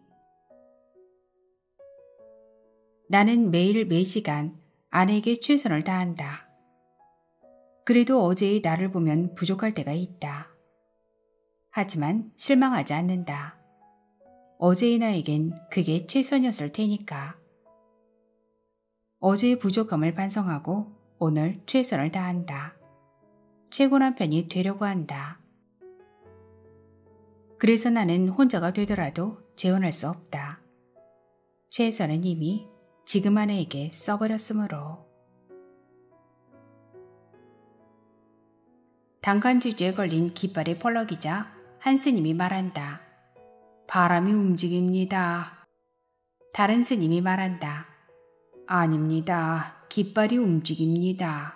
Speaker 1: 나는 매일 매시간 아내에게 최선을 다한다. 그래도 어제의 나를 보면 부족할 때가 있다. 하지만 실망하지 않는다. 어제의 나에겐 그게 최선이었을 테니까. 어제의 부족함을 반성하고 오늘 최선을 다한다. 최고 남편이 되려고 한다. 그래서 나는 혼자가 되더라도 재혼할 수 없다. 최선은 이미 지금 아내에게 써버렸으므로. 단간지주에 걸린 깃발이 펄럭이자 한 스님이 말한다. 바람이 움직입니다. 다른 스님이 말한다. 아닙니다. 깃발이 움직입니다.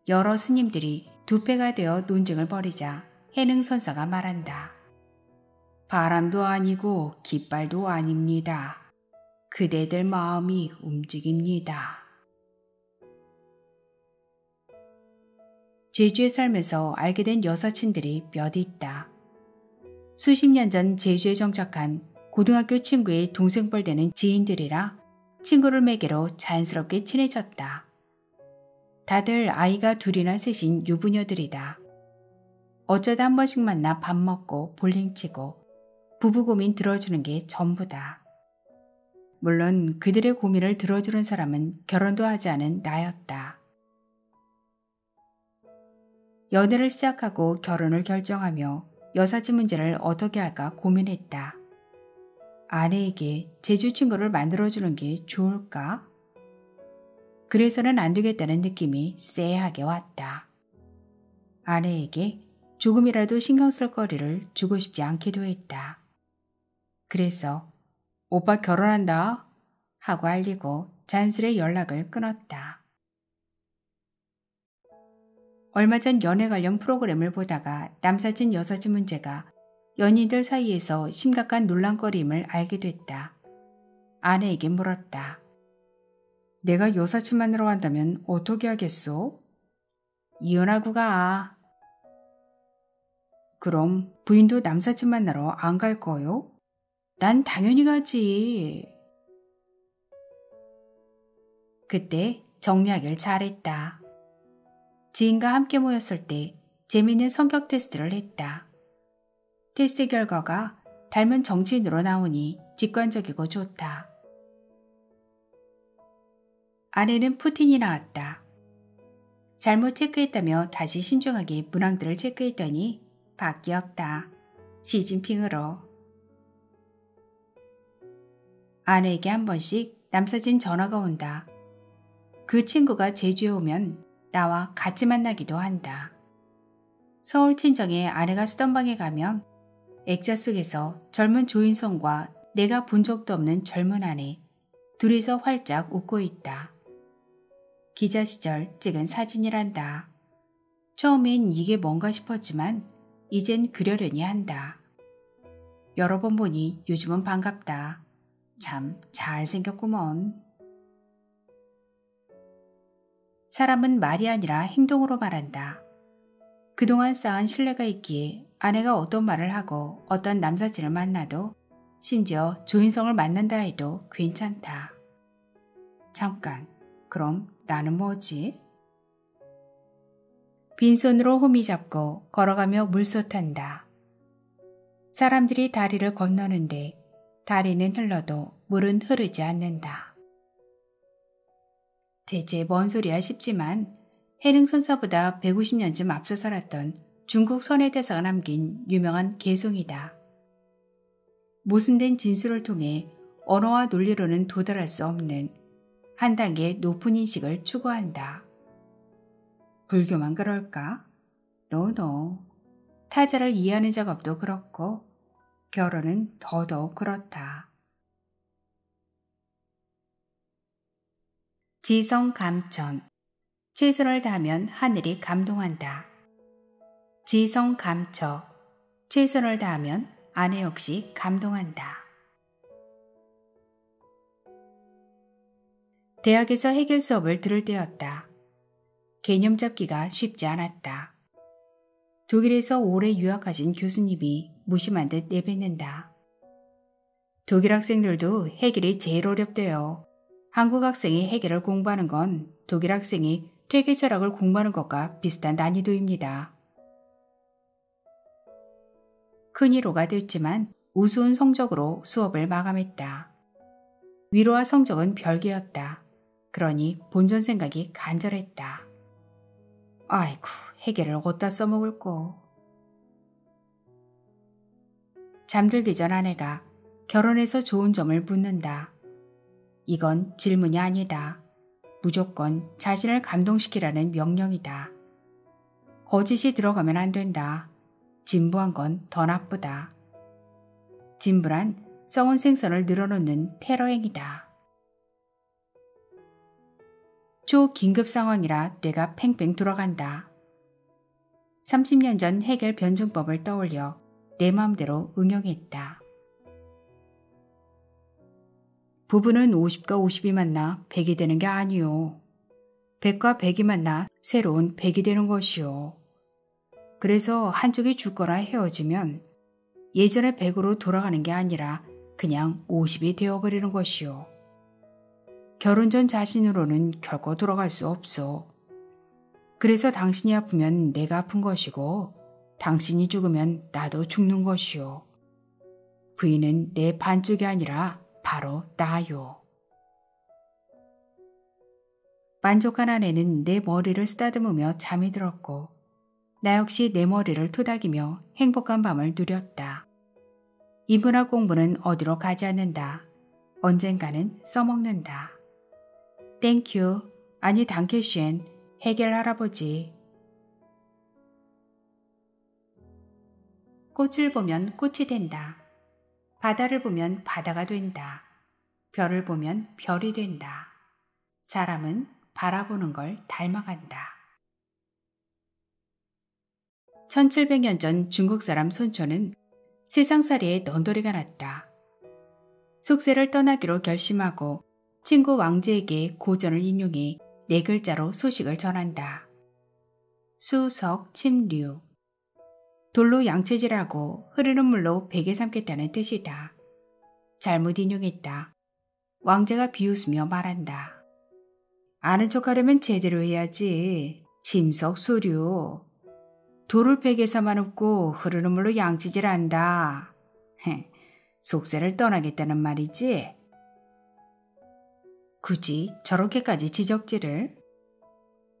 Speaker 1: 여러 스님들이 두 패가 되어 논쟁을 벌이자 해능선사가 말한다. 바람도 아니고 깃발도 아닙니다. 그대들 마음이 움직입니다. 제주에 살면서 알게 된 여사친들이 몇 있다. 수십 년 전 제주에 정착한 고등학교 친구의 동생뻘 되는 지인들이라 친구를 매개로 자연스럽게 친해졌다. 다들 아이가 둘이나 셋인 유부녀들이다. 어쩌다 한 번씩 만나 밥 먹고 볼링 치고 부부 고민 들어주는 게 전부다. 물론 그들의 고민을 들어주는 사람은 결혼도 하지 않은 나였다. 연애를 시작하고 결혼을 결정하며 여사친 문제를 어떻게 할까 고민했다. 아내에게 제주 친구를 만들어주는 게 좋을까? 그래서는 안 되겠다는 느낌이 쎄하게 왔다. 아내에게 조금이라도 신경 쓸 거리를 주고 싶지 않기도 했다. 그래서 오빠 결혼한다 하고 알리고 자연스레 연락을 끊었다. 얼마 전 연애 관련 프로그램을 보다가 남사친 여사친 문제가 연인들 사이에서 심각한 논란거리임을 알게 됐다. 아내에게 물었다. 내가 여사친 만나러 간다면 어떻게 하겠소? 이혼하고 가. 그럼 부인도 남사친 만나러 안 갈 거요? 난 당연히 가지. 그때 정리하길 잘했다. 지인과 함께 모였을 때 재미있는 성격 테스트를 했다. 테스트 결과가 닮은 정치인으로 나오니 직관적이고 좋다. 아내는 푸틴이 나왔다. 잘못 체크했다며 다시 신중하게 문항들을 체크했더니 바뀌었다. 시진핑으로. 아내에게 한 번씩 남사친 전화가 온다. 그 친구가 제주에 오면 나와 같이 만나기도 한다. 서울 친정에 아내가 쓰던 방에 가면 액자 속에서 젊은 조인성과 내가 본 적도 없는 젊은 아내 둘이서 활짝 웃고 있다. 기자 시절 찍은 사진이란다. 처음엔 이게 뭔가 싶었지만 이젠 그려려니 한다. 여러 번 보니 요즘은 반갑다. 참 잘생겼구먼. 사람은 말이 아니라 행동으로 말한다. 그동안 쌓은 신뢰가 있기에 아내가 어떤 말을 하고 어떤 남사친을 만나도 심지어 조인성을 만난다 해도 괜찮다. 잠깐, 그럼 나는 뭐지? 빈손으로 호미 잡고 걸어가며 물솥한다. 사람들이 다리를 건너는데 다리는 흘러도 물은 흐르지 않는다. 대체 뭔 소리야 싶지만 해능선사보다 150년쯤 앞서 살았던 중국 선해대사가 남긴 유명한 개송이다. 모순된 진술을 통해 언어와 논리로는 도달할 수 없는 한 단계 높은 인식을 추구한다. 불교만 그럴까? 노노. 타자를 이해하는 작업도 그렇고 결혼은 더더욱 그렇다. 지성감천. 최선을 다하면 하늘이 감동한다. 지성감처. 최선을 다하면 아내 역시 감동한다. 대학에서 해겔 수업을 들을 때였다. 개념 잡기가 쉽지 않았다. 독일에서 오래 유학하신 교수님이 무심한 듯 내뱉는다. 독일 학생들도 해겔이 제일 어렵대요. 한국 학생이 해겔을 공부하는 건 독일 학생이 퇴계 철학을 공부하는 것과 비슷한 난이도입니다. 큰 위로가 됐지만 우스운 성적으로 수업을 마감했다. 위로와 성적은 별개였다. 그러니 본전 생각이 간절했다. 아이고, 해겔을 어디다 써먹을꼬. 잠들기 전 아내가 결혼해서 좋은 점을 묻는다. 이건 질문이 아니다. 무조건 자신을 감동시키라는 명령이다. 거짓이 들어가면 안 된다. 진부한 건 더 나쁘다. 진부란 썩은 생선을 늘어놓는 테러 행위다. 초긴급 상황이라 뇌가 팽팽 돌아간다. 30년 전 해겔 변증법을 떠올려 내 마음대로 응용했다. 부부는 50과 50이 만나 100이 되는 게 아니요. 100과 100이 만나 새로운 100이 되는 것이요. 그래서 한쪽이 죽거나 헤어지면 예전의 100으로 돌아가는 게 아니라 그냥 50이 되어버리는 것이요. 결혼 전 자신으로는 결코 돌아갈 수 없어. 그래서 당신이 아프면 내가 아픈 것이고 당신이 죽으면 나도 죽는 것이요. 부인은 내 반쪽이 아니라 바로 나요. 만족한 아내는 내 머리를 쓰다듬으며 잠이 들었고 나 역시 내 머리를 토닥이며 행복한 밤을 누렸다. 인문학 공부는 어디로 가지 않는다. 언젠가는 써먹는다. 땡큐, 아니 단케쉔, 해겔 할아버지. 꽃을 보면 꽃이 된다. 바다를 보면 바다가 된다. 별을 보면 별이 된다. 사람은 바라보는 걸 닮아간다. 1700년 전 중국 사람 손초는 세상살이에 넌더리가 났다. 속세를 떠나기로 결심하고 친구 왕제에게 고전을 인용해 4글자로 소식을 전한다. 수석침류. 돌로 양체질하고 흐르는 물로 베개 삼겠다는 뜻이다. 잘못 인용했다. 왕제가 비웃으며 말한다. 아는 척하려면 제대로 해야지. 침석수류. 돌을 베개 삼아 놓고 흐르는 물로 양치질한다. 속세를 떠나겠다는 말이지. 굳이 저렇게까지 지적질을?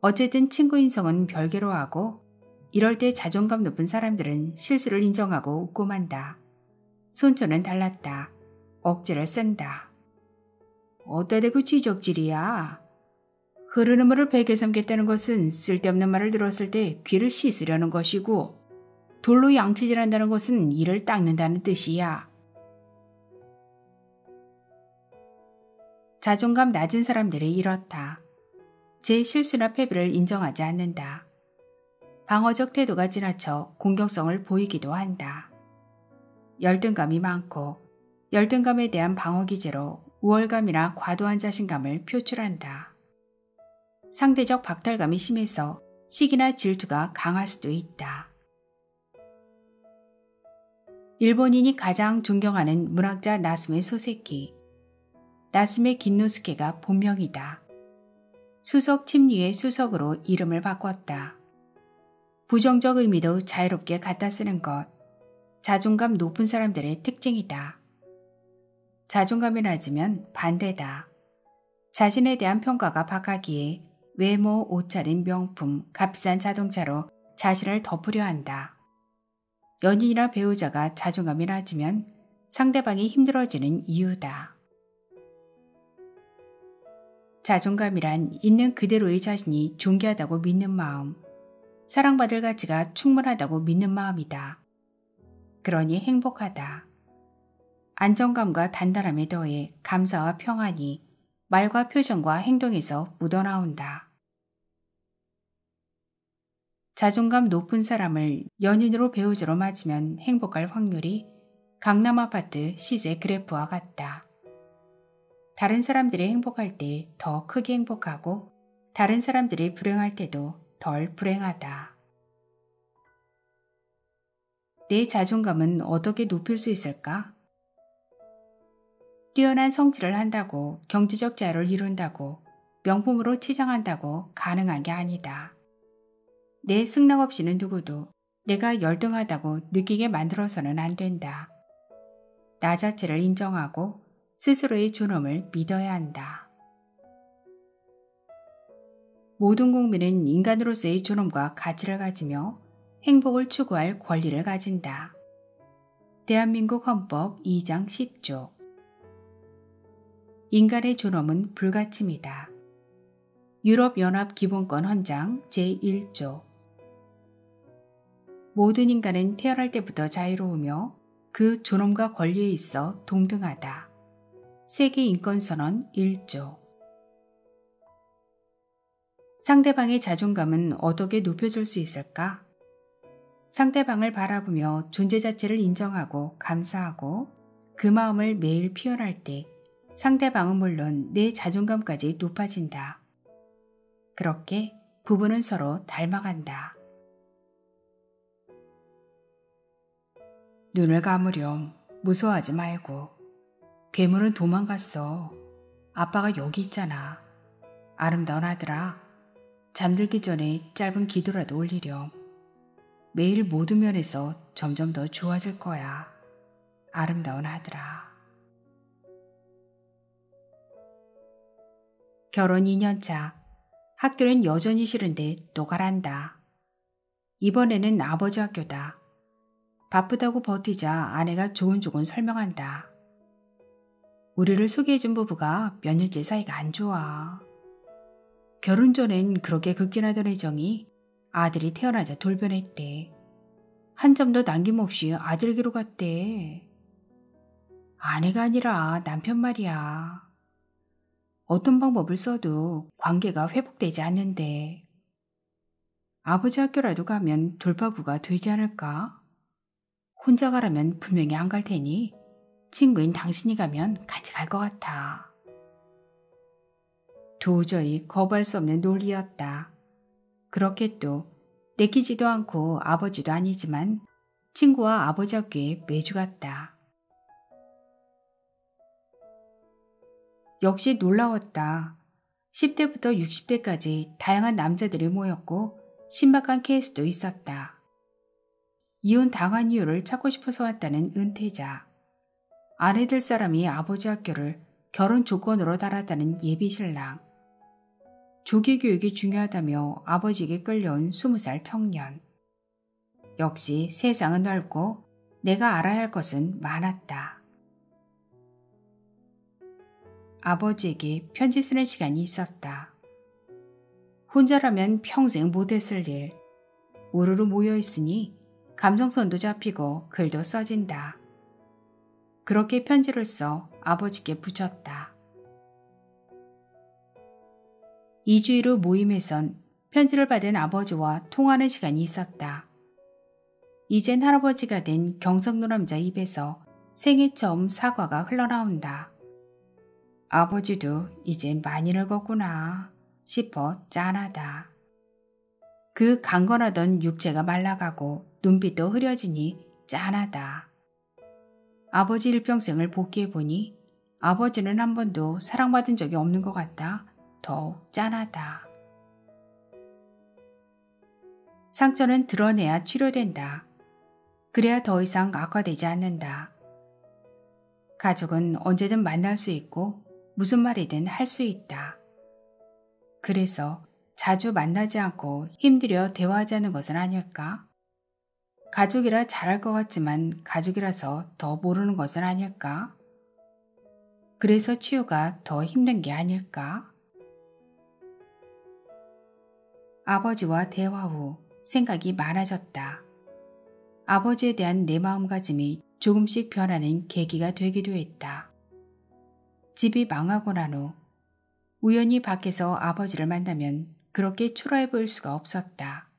Speaker 1: 어쨌든 친구 인성은 별개로 하고 이럴 때 자존감 높은 사람들은 실수를 인정하고 웃고 만다. 손초는 달랐다. 억지를 쓴다. 어따 대고 지적질이야. 흐르는 물을 베개 삼겠다는 것은 쓸데없는 말을 들었을 때 귀를 씻으려는 것이고, 돌로 양치질한다는 것은 이를 닦는다는 뜻이야. 자존감 낮은 사람들이 이렇다. 제 실수나 패배를 인정하지 않는다. 방어적 태도가 지나쳐 공격성을 보이기도 한다. 열등감이 많고 열등감에 대한 방어 기제로 우월감이나 과도한 자신감을 표출한다. 상대적 박탈감이 심해서 시기나 질투가 강할 수도 있다. 일본인이 가장 존경하는 문학자 나스메 소세키. 나스메 긴노스케가 본명이다. 수석 침리의 수석으로 이름을 바꿨다. 부정적 의미도 자유롭게 갖다 쓰는 것. 자존감 높은 사람들의 특징이다. 자존감이 낮으면 반대다. 자신에 대한 평가가 박하기에 외모, 옷차림, 명품, 값비싼 자동차로 자신을 덮으려 한다. 연인이나 배우자가 자존감이 낮으면 상대방이 힘들어지는 이유다. 자존감이란 있는 그대로의 자신이 존귀하다고 믿는 마음, 사랑받을 가치가 충분하다고 믿는 마음이다. 그러니 행복하다. 안정감과 단단함에 더해 감사와 평안이 말과 표정과 행동에서 묻어나온다. 자존감 높은 사람을 연인으로 배우자로 맞으면 행복할 확률이 강남 아파트 시세 그래프와 같다. 다른 사람들이 행복할 때 더 크게 행복하고 다른 사람들이 불행할 때도 덜 불행하다. 내 자존감은 어떻게 높일 수 있을까? 뛰어난 성취를 한다고 경제적 자유를 이룬다고 명품으로 치장한다고 가능한 게 아니다. 내 승낙 없이는 누구도 내가 열등하다고 느끼게 만들어서는 안 된다. 나 자체를 인정하고 스스로의 존엄을 믿어야 한다. 모든 국민은 인간으로서의 존엄과 가치를 가지며 행복을 추구할 권리를 가진다. 대한민국 헌법 2장 10조. 인간의 존엄은 불가침이다. 유럽연합 기본권 헌장 제1조. 모든 인간은 태어날 때부터 자유로우며 그 존엄과 권리에 있어 동등하다. 세계인권선언 1조. 상대방의 자존감은 어떻게 높여줄 수 있을까? 상대방을 바라보며 존재 자체를 인정하고 감사하고 그 마음을 매일 표현할 때 상대방은 물론 내 자존감까지 높아진다. 그렇게 부부는 서로 닮아간다. 눈을 감으렴. 무서워하지 말고. 괴물은 도망갔어. 아빠가 여기 있잖아. 아름다운 아들아. 잠들기 전에 짧은 기도라도 올리렴. 매일 모든 면에서 점점 더 좋아질 거야. 아름다운 아들아. 결혼 2년차. 학교는 여전히 싫은데 또 가란다. 이번에는 아버지 학교다. 바쁘다고 버티자 아내가 조곤조곤 설명한다. 우리를 소개해준 부부가 몇 년째 사이가 안 좋아. 결혼 전엔 그렇게 극진하던 애정이 아들이 태어나자 돌변했대. 한 점도 남김없이 아들에게로 갔대. 아내가 아니라 남편 말이야. 어떤 방법을 써도 관계가 회복되지 않는데. 아버지 학교라도 가면 돌파구가 되지 않을까? 혼자 가라면 분명히 안 갈 테니 친구인 당신이 가면 같이 갈 것 같아. 도저히 거부할 수 없는 논리였다. 그렇게 또 내키지도 않고 아버지도 아니지만 친구와 아버지 학교에 매주 갔다. 역시 놀라웠다. 10대부터 60대까지 다양한 남자들이 모였고 신박한 케이스도 있었다. 이혼 당한 이유를 찾고 싶어서 왔다는 은퇴자, 아내 될 사람이 아버지 학교를 결혼 조건으로 달았다는 예비신랑, 조기 교육이 중요하다며 아버지에게 끌려온 20살 청년. 역시 세상은 넓고 내가 알아야 할 것은 많았다. 아버지에게 편지 쓰는 시간이 있었다. 혼자라면 평생 못했을 일. 우르르 모여있으니 감정선도 잡히고 글도 써진다. 그렇게 편지를 써 아버지께 붙였다. 2주일 후 모임에선 편지를 받은 아버지와 통화하는 시간이 있었다. 이젠 할아버지가 된 경상도 남자 입에서 생애 처음 사과가 흘러나온다. 아버지도 이젠 많이 늙었구나 싶어 짠하다. 그 강건하던 육체가 말라가고 눈빛도 흐려지니 짠하다. 아버지 일평생을 복귀해보니 아버지는 한 번도 사랑받은 적이 없는 것 같다. 더욱 짠하다. 상처는 드러내야 치료된다. 그래야 더 이상 악화되지 않는다. 가족은 언제든 만날 수 있고 무슨 말이든 할 수 있다. 그래서 자주 만나지 않고 힘들여 대화하자는 것은 아닐까? 가족이라 잘할 것 같지만 가족이라서 더 모르는 것은 아닐까? 그래서 치유가 더 힘든 게 아닐까? 아버지와 대화 후 생각이 많아졌다. 아버지에 대한 내 마음가짐이 조금씩 변하는 계기가 되기도 했다. 집이 망하고 난 후 우연히 밖에서 아버지를 만나면 그렇게 초라해 보일 수가 없었다.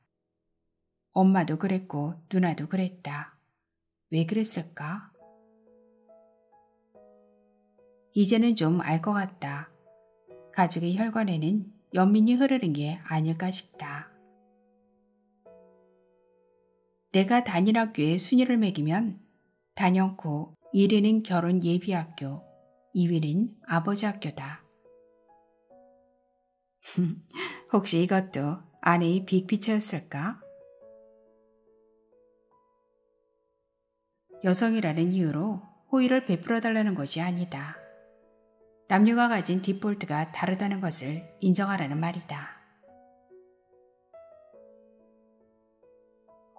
Speaker 1: 엄마도 그랬고 누나도 그랬다. 왜 그랬을까? 이제는 좀 알 것 같다. 가족의 혈관에는 연민이 흐르는 게 아닐까 싶다. 내가 다닐 학교에 순위를 매기면 단연코 1위는 결혼 예비학교, 2위는 아버지 학교다. 혹시 이것도 아내의 빅피처였을까? 여성이라는 이유로 호의를 베풀어달라는 것이 아니다. 남녀가 가진 디폴트가 다르다는 것을 인정하라는 말이다.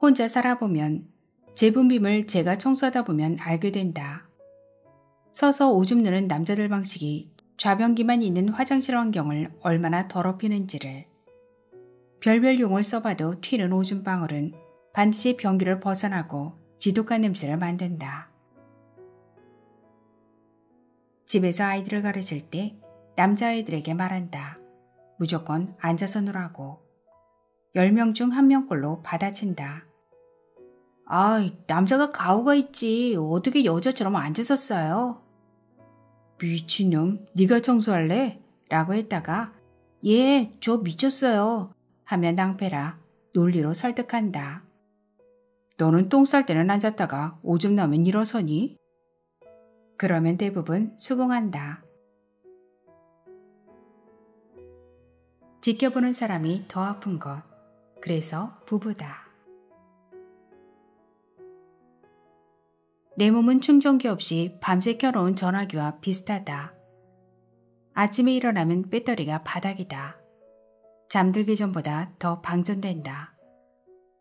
Speaker 1: 혼자 살아보면 재분빔을 제가 청소하다 보면 알게 된다. 서서 오줌 누는 남자들 방식이 좌변기만 있는 화장실 환경을 얼마나 더럽히는지를. 별별 용을 써봐도 튀는 오줌방울은 반드시 변기를 벗어나고 지독한 냄새를 만든다. 집에서 아이들을 가르칠 때 남자아이들에게 말한다. 무조건 앉아서 놀라고. 10명 중 1명꼴로 받아친다. 남자가 가오가 있지. 어떻게 여자처럼 앉아서 써요? 미친놈, 네가 청소할래? 라고 했다가 예, 저 미쳤어요. 하면 낭패라 논리로 설득한다. 너는 똥 쌀 때는 앉았다가 오줌 나면 일어서니? 그러면 대부분 수긍한다. 지켜보는 사람이 더 아픈 것. 그래서 부부다. 내 몸은 충전기 없이 밤새 켜놓은 전화기와 비슷하다. 아침에 일어나면 배터리가 바닥이다. 잠들기 전보다 더 방전된다.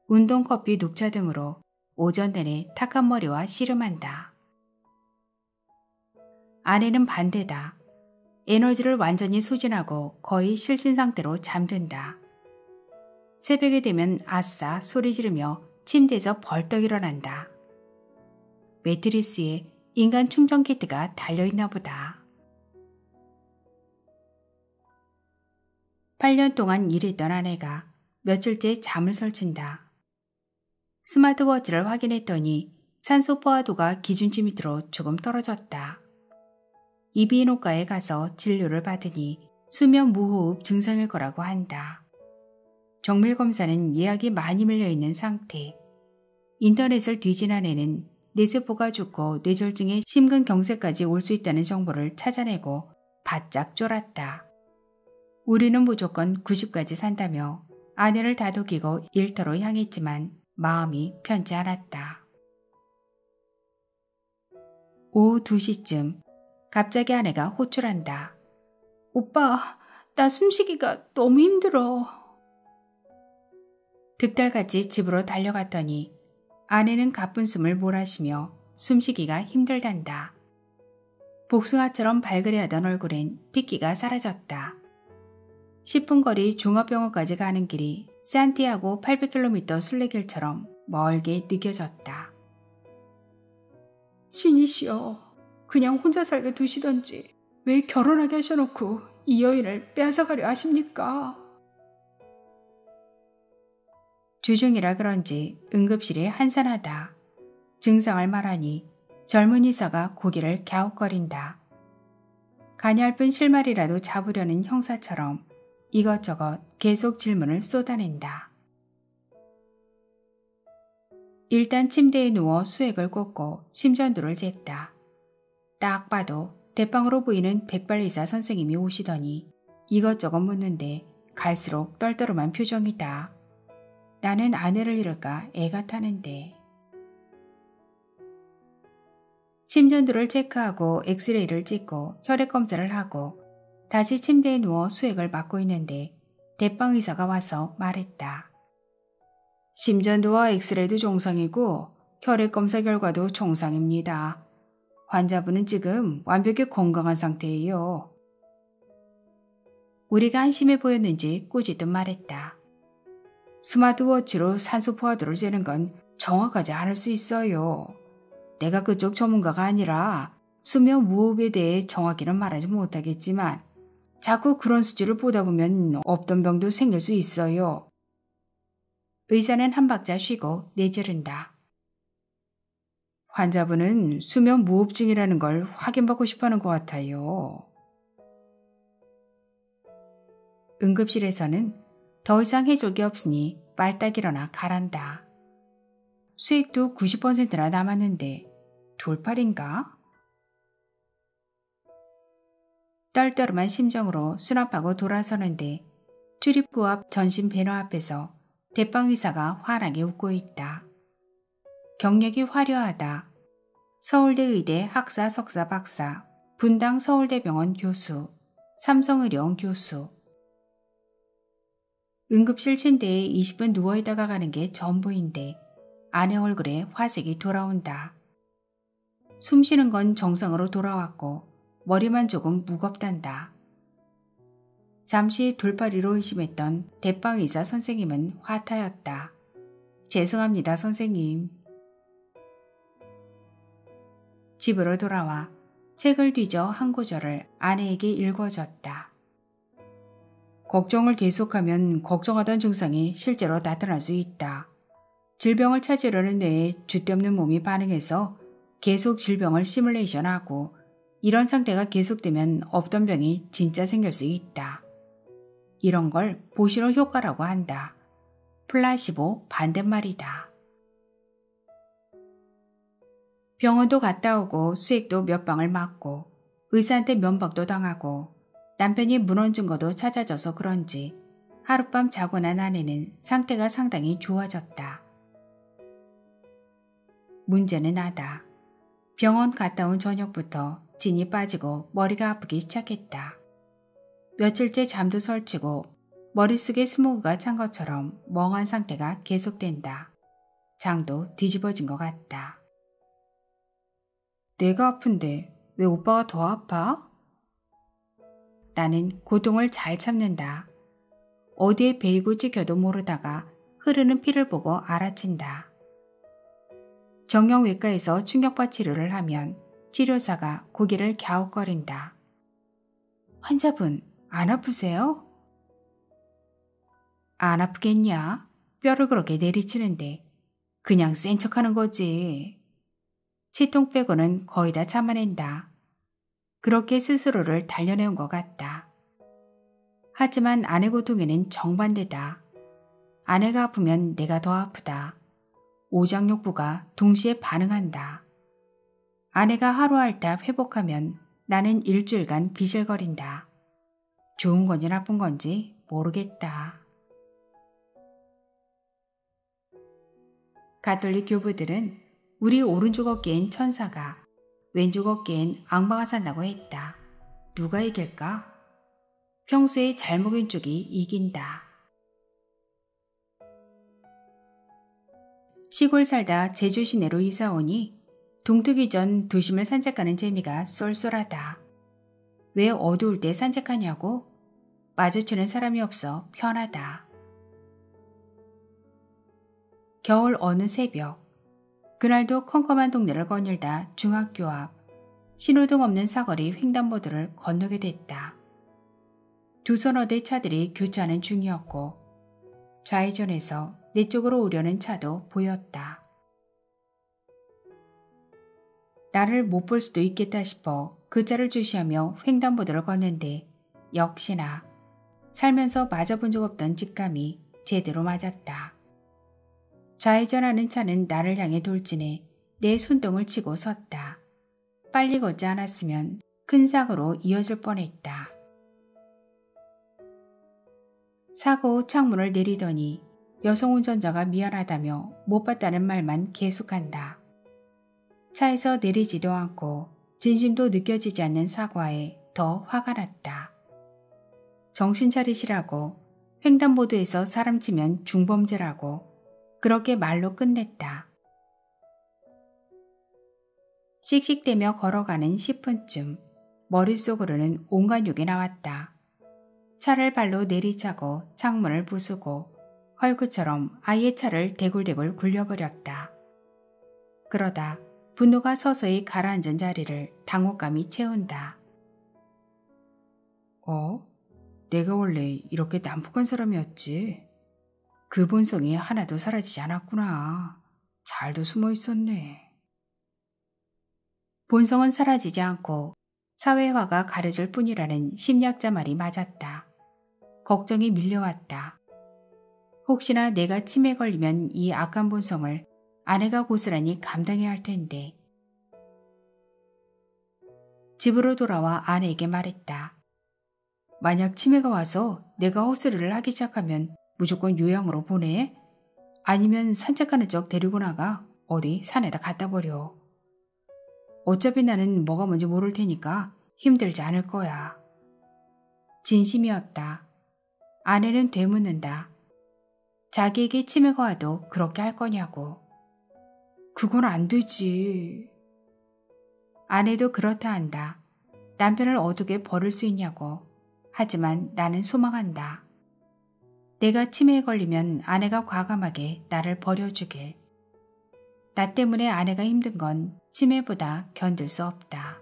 Speaker 1: 운동, 커피, 녹차 등으로 오전 내내 탁한 머리와 씨름한다. 아내는 반대다. 에너지를 완전히 소진하고 거의 실신 상태로 잠든다. 새벽이 되면 아싸 소리 지르며 침대에서 벌떡 일어난다. 매트리스에 인간 충전 키트가 달려있나 보다. 8년 동안 일했던 아내가 며칠째 잠을 설친다. 스마트워치를 확인했더니 산소 포화도가 기준치 밑으로 조금 떨어졌다. 이비인후과에 가서 진료를 받으니 수면 무호흡 증상일 거라고 한다. 정밀검사는 예약이 많이 밀려있는 상태. 인터넷을 뒤진 아내는 뇌세포가 죽고 뇌졸중에 심근경색까지 올 수 있다는 정보를 찾아내고 바짝 쫄았다. 우리는 무조건 90까지 산다며 아내를 다독이고 일터로 향했지만 마음이 편치 않았다. 오후 2시쯤 갑자기 아내가 호출한다. 오빠, 나 숨쉬기가 너무 힘들어. 득달같이 집으로 달려갔더니 아내는 가쁜 숨을 몰아쉬며 숨쉬기가 힘들단다. 복숭아처럼 발그레하던 얼굴엔 핏기가 사라졌다. 10분 거리 종합병원까지 가는 길이 산티아고 800km 순례길처럼 멀게 느껴졌다. 신이시여, 그냥 혼자 살게 두시던지 왜 결혼하게 하셔놓고 이 여인을 빼앗아가려 하십니까? 주중이라 그런지 응급실이 한산하다. 증상을 말하니 젊은 의사가 고개를 갸웃거린다. 가냘픈 실마리라도 잡으려는 형사처럼 이것저것 계속 질문을 쏟아낸다. 일단 침대에 누워 수액을 꽂고 심전도를 쟀다. 딱 봐도 대빵으로 보이는 백발의사 선생님이 오시더니 이것저것 묻는데 갈수록 떨떠름한 표정이다. 나는 아내를 잃을까 애가 타는데. 심전도를 체크하고 엑스레이를 찍고 혈액 검사를 하고 다시 침대에 누워 수액을 맞고 있는데 대빵 의사가 와서 말했다. 심전도와 엑스레이도 정상이고 혈액 검사 결과도 정상입니다. 환자분은 지금 완벽히 건강한 상태예요. 우리가 한심해 보였는지 꾸짖듯 말했다. 스마트워치로 산소 포화도를 재는 건 정확하지 않을 수 있어요. 내가 그쪽 전문가가 아니라 수면 무호흡에 대해 정확히는 말하지 못하겠지만 자꾸 그런 수치를 보다 보면 없던 병도 생길 수 있어요. 의사는 한 박자 쉬고 내지른다. 환자분은 수면 무호흡증이라는 걸 확인받고 싶어하는 것 같아요. 응급실에서는 더 이상 해줄 게 없으니 빨딱 일어나 가란다. 수액도 90%나 남았는데 돌팔인가? 떨떠름한 심정으로 수납하고 돌아서는데 출입구 앞 전신 배너 앞에서 대빵 의사가 환하게 웃고 있다. 경력이 화려하다. 서울대 의대 학사 석사 박사, 분당 서울대병원 교수, 삼성의료원 교수. 응급실 침대에 20분 누워있다가 가는 게 전부인데 아내 얼굴에 화색이 돌아온다. 숨쉬는 건 정상으로 돌아왔고 머리만 조금 무겁단다. 잠시 돌팔이로 의심했던 대빵 의사 선생님은 화타였다. 죄송합니다 선생님. 집으로 돌아와 책을 뒤져 한 구절을 아내에게 읽어줬다. 걱정을 계속하면 걱정하던 증상이 실제로 나타날 수 있다. 질병을 찾으려는 뇌에 줏대없는 몸이 반응해서 계속 질병을 시뮬레이션하고 이런 상태가 계속되면 없던 병이 진짜 생길 수 있다. 이런 걸 보시로 효과라고 한다. 플라시보 반대말이다. 병원도 갔다 오고 수액도 몇 방을 맞고 의사한테 면박도 당하고 남편이 문헌 증거도 찾아져서 그런지 하룻밤 자고 난 아내는 상태가 상당히 좋아졌다. 문제는 나다. 병원 갔다 온 저녁부터 진이 빠지고 머리가 아프기 시작했다. 며칠째 잠도 설치고 머릿속에 스모그가 찬 것처럼 멍한 상태가 계속된다. 장도 뒤집어진 것 같다. 내가 아픈데 왜 오빠가 더 아파? 나는 고통을 잘 참는다. 어디에 베이고 찍혀도 모르다가 흐르는 피를 보고 알아챈다. 정형외과에서 충격파 치료를 하면 치료사가 고개를 갸웃거린다. 환자분, 안 아프세요? 안 아프겠냐? 뼈를 그렇게 내리치는데 그냥 센 척하는 거지. 치통 빼고는 거의 다 참아낸다. 그렇게 스스로를 단련해온 것 같다. 하지만 아내 고통에는 정반대다. 아내가 아프면 내가 더 아프다. 오장육부가 동시에 반응한다. 아내가 하루 앓다 회복하면 나는 일주일간 비실거린다. 좋은 건지 나쁜 건지 모르겠다. 가톨릭 교부들은 우리 오른쪽 어깨엔 천사가, 왼쪽 어깨엔 악마가 산다고 했다. 누가 이길까? 평소에 잘 먹인 쪽이 이긴다. 시골 살다 제주 시내로 이사 오니 동트기 전 도심을 산책하는 재미가 쏠쏠하다. 왜 어두울 때 산책하냐고? 마주치는 사람이 없어 편하다. 겨울 어느 새벽, 그날도 컴컴한 동네를 거닐다 중학교 앞 신호등 없는 사거리 횡단보도를 건너게 됐다. 두 서너 대 차들이 교차하는 중이었고 좌회전에서 내 쪽으로 오려는 차도 보였다. 나를 못 볼 수도 있겠다 싶어 그 차를 주시하며 횡단보도를 걷는데 역시나 살면서 맞아본 적 없던 직감이 제대로 맞았다. 좌회전하는 차는 나를 향해 돌진해 내 손등을 치고 섰다. 빨리 걷지 않았으면 큰 사고로 이어질 뻔했다. 사고 후 창문을 내리더니 여성 운전자가 미안하다며 못 봤다는 말만 계속한다. 차에서 내리지도 않고 진심도 느껴지지 않는 사과에 더 화가 났다. 정신 차리시라고, 횡단보도에서 사람 치면 중범죄라고 그렇게 말로 끝냈다. 씩씩대며 걸어가는 10분쯤 머릿속으로는 온갖 욕이 나왔다. 차를 발로 내리차고 창문을 부수고 헐크처럼 아예 차를 대굴대굴 굴려버렸다. 그러다 분노가 서서히 가라앉은 자리를 당혹감이 채운다. 내가 원래 이렇게 난폭한 사람이었지. 그 본성이 하나도 사라지지 않았구나. 잘도 숨어 있었네. 본성은 사라지지 않고 사회화가 가려질 뿐이라는 심리학자 말이 맞았다. 걱정이 밀려왔다. 혹시나 내가 치매에 걸리면 이 악한 본성을 아내가 고스란히 감당해야 할 텐데. 집으로 돌아와 아내에게 말했다. 만약 치매가 와서 내가 헛소리를 하기 시작하면 무조건 요양으로 보내? 아니면 산책하는 적 데리고 나가 어디 산에다 갖다 버려. 어차피 나는 뭐가 뭔지 모를 테니까 힘들지 않을 거야. 진심이었다. 아내는 되묻는다. 자기에게 치매가 와도 그렇게 할 거냐고. 그건 안 되지. 아내도 그렇다 한다. 남편을 어떻게 버릴 수 있냐고. 하지만 나는 소망한다. 내가 치매에 걸리면 아내가 과감하게 나를 버려주길. 나 때문에 아내가 힘든 건 치매보다 견딜 수 없다.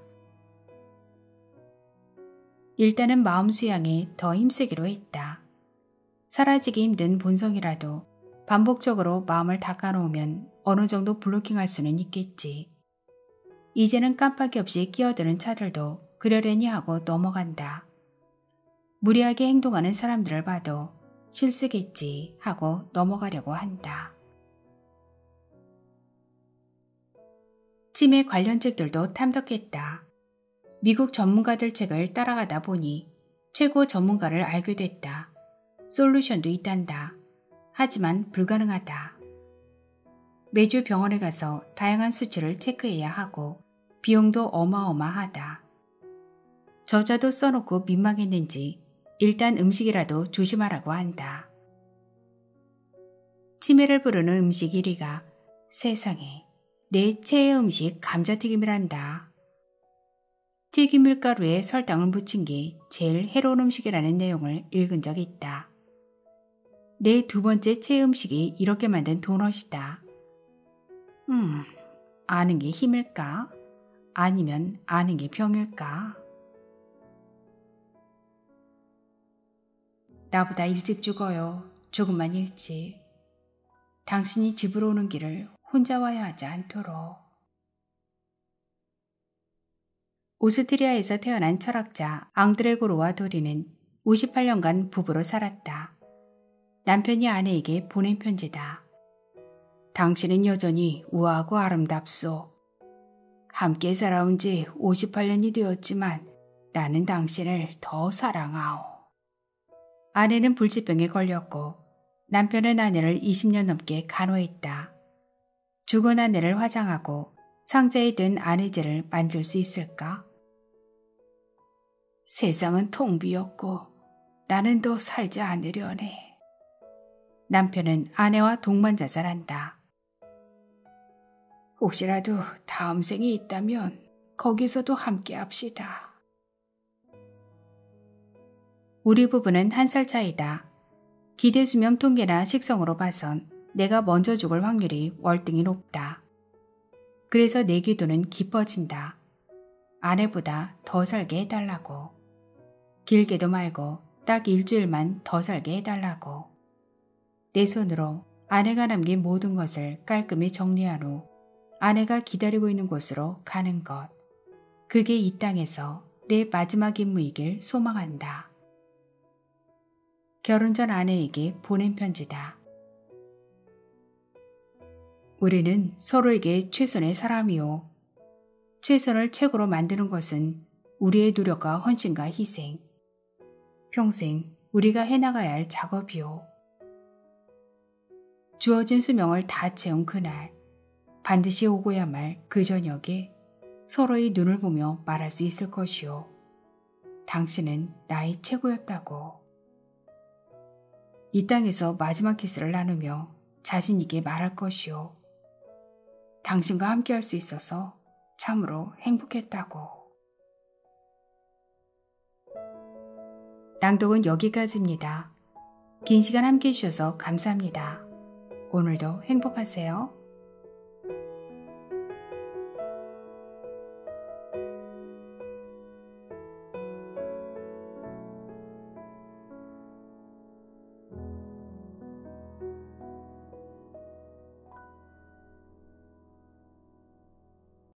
Speaker 1: 일단은 마음 수양에 더 힘쓰기로 했다. 사라지기 힘든 본성이라도 반복적으로 마음을 닦아놓으면 어느 정도 블로킹할 수는 있겠지. 이제는 깜빡이 없이 끼어드는 차들도 그러려니 하고 넘어간다. 무리하게 행동하는 사람들을 봐도 실수겠지 하고 넘어가려고 한다. 치매 관련 책들도 탐독했다. 미국 전문가들 책을 따라가다 보니 최고 전문가를 알게 됐다. 솔루션도 있단다. 하지만 불가능하다. 매주 병원에 가서 다양한 수치를 체크해야 하고 비용도 어마어마하다. 저자도 써놓고 민망했는지 일단 음식이라도 조심하라고 한다. 치매를 부르는 음식 1위가 세상에 내 최애 음식 감자튀김이란다. 튀김 밀가루에 설탕을 묻힌 게 제일 해로운 음식이라는 내용을 읽은 적이 있다. 내 두 번째 최애 음식이 이렇게 만든 도넛이다. 아는 게 힘일까? 아니면 아는 게 병일까? 나보다 일찍 죽어요. 조금만 일찍. 당신이 집으로 오는 길을 혼자 와야 하지 않도록. 오스트리아에서 태어난 철학자 앙드레 고로와 도리는 58년간 부부로 살았다. 남편이 아내에게 보낸 편지다. 당신은 여전히 우아하고 아름답소. 함께 살아온 지 58년이 되었지만 나는 당신을 더 사랑하오. 아내는 불치병에 걸렸고 남편은 아내를 20년 넘게 간호했다. 죽은 아내를 화장하고 상자에 든 아내제를 만질 수 있을까? 세상은 텅 비었고 나는 더 살지 않으려네. 남편은 아내와 동반자살한다. 혹시라도 다음 생이 있다면 거기서도 함께 합시다. 우리 부부는 1살 차이다. 기대 수명 통계나 식성으로 봐선 내가 먼저 죽을 확률이 월등히 높다. 그래서 내 기도는 깊어진다. 아내보다 더 살게 해달라고. 길게도 말고 딱 일주일만 더 살게 해달라고. 내 손으로 아내가 남긴 모든 것을 깔끔히 정리한 후 아내가 기다리고 있는 곳으로 가는 것. 그게 이 땅에서 내 마지막 임무이길 소망한다. 결혼 전 아내에게 보낸 편지다. 우리는 서로에게 최선의 사람이요. 최선을 최고로 만드는 것은 우리의 노력과 헌신과 희생. 평생 우리가 해나가야 할 작업이요. 주어진 수명을 다 채운 그날, 반드시 오고야 말 그 저녁에 서로의 눈을 보며 말할 수 있을 것이요. 당신은 나의 최고였다고. 이 땅에서 마지막 키스를 나누며 자신 있게 말할 것이요. 당신과 함께 할 수 있어서 참으로 행복했다고. 낭독은 여기까지입니다. 긴 시간 함께 해주셔서 감사합니다. 오늘도 행복하세요.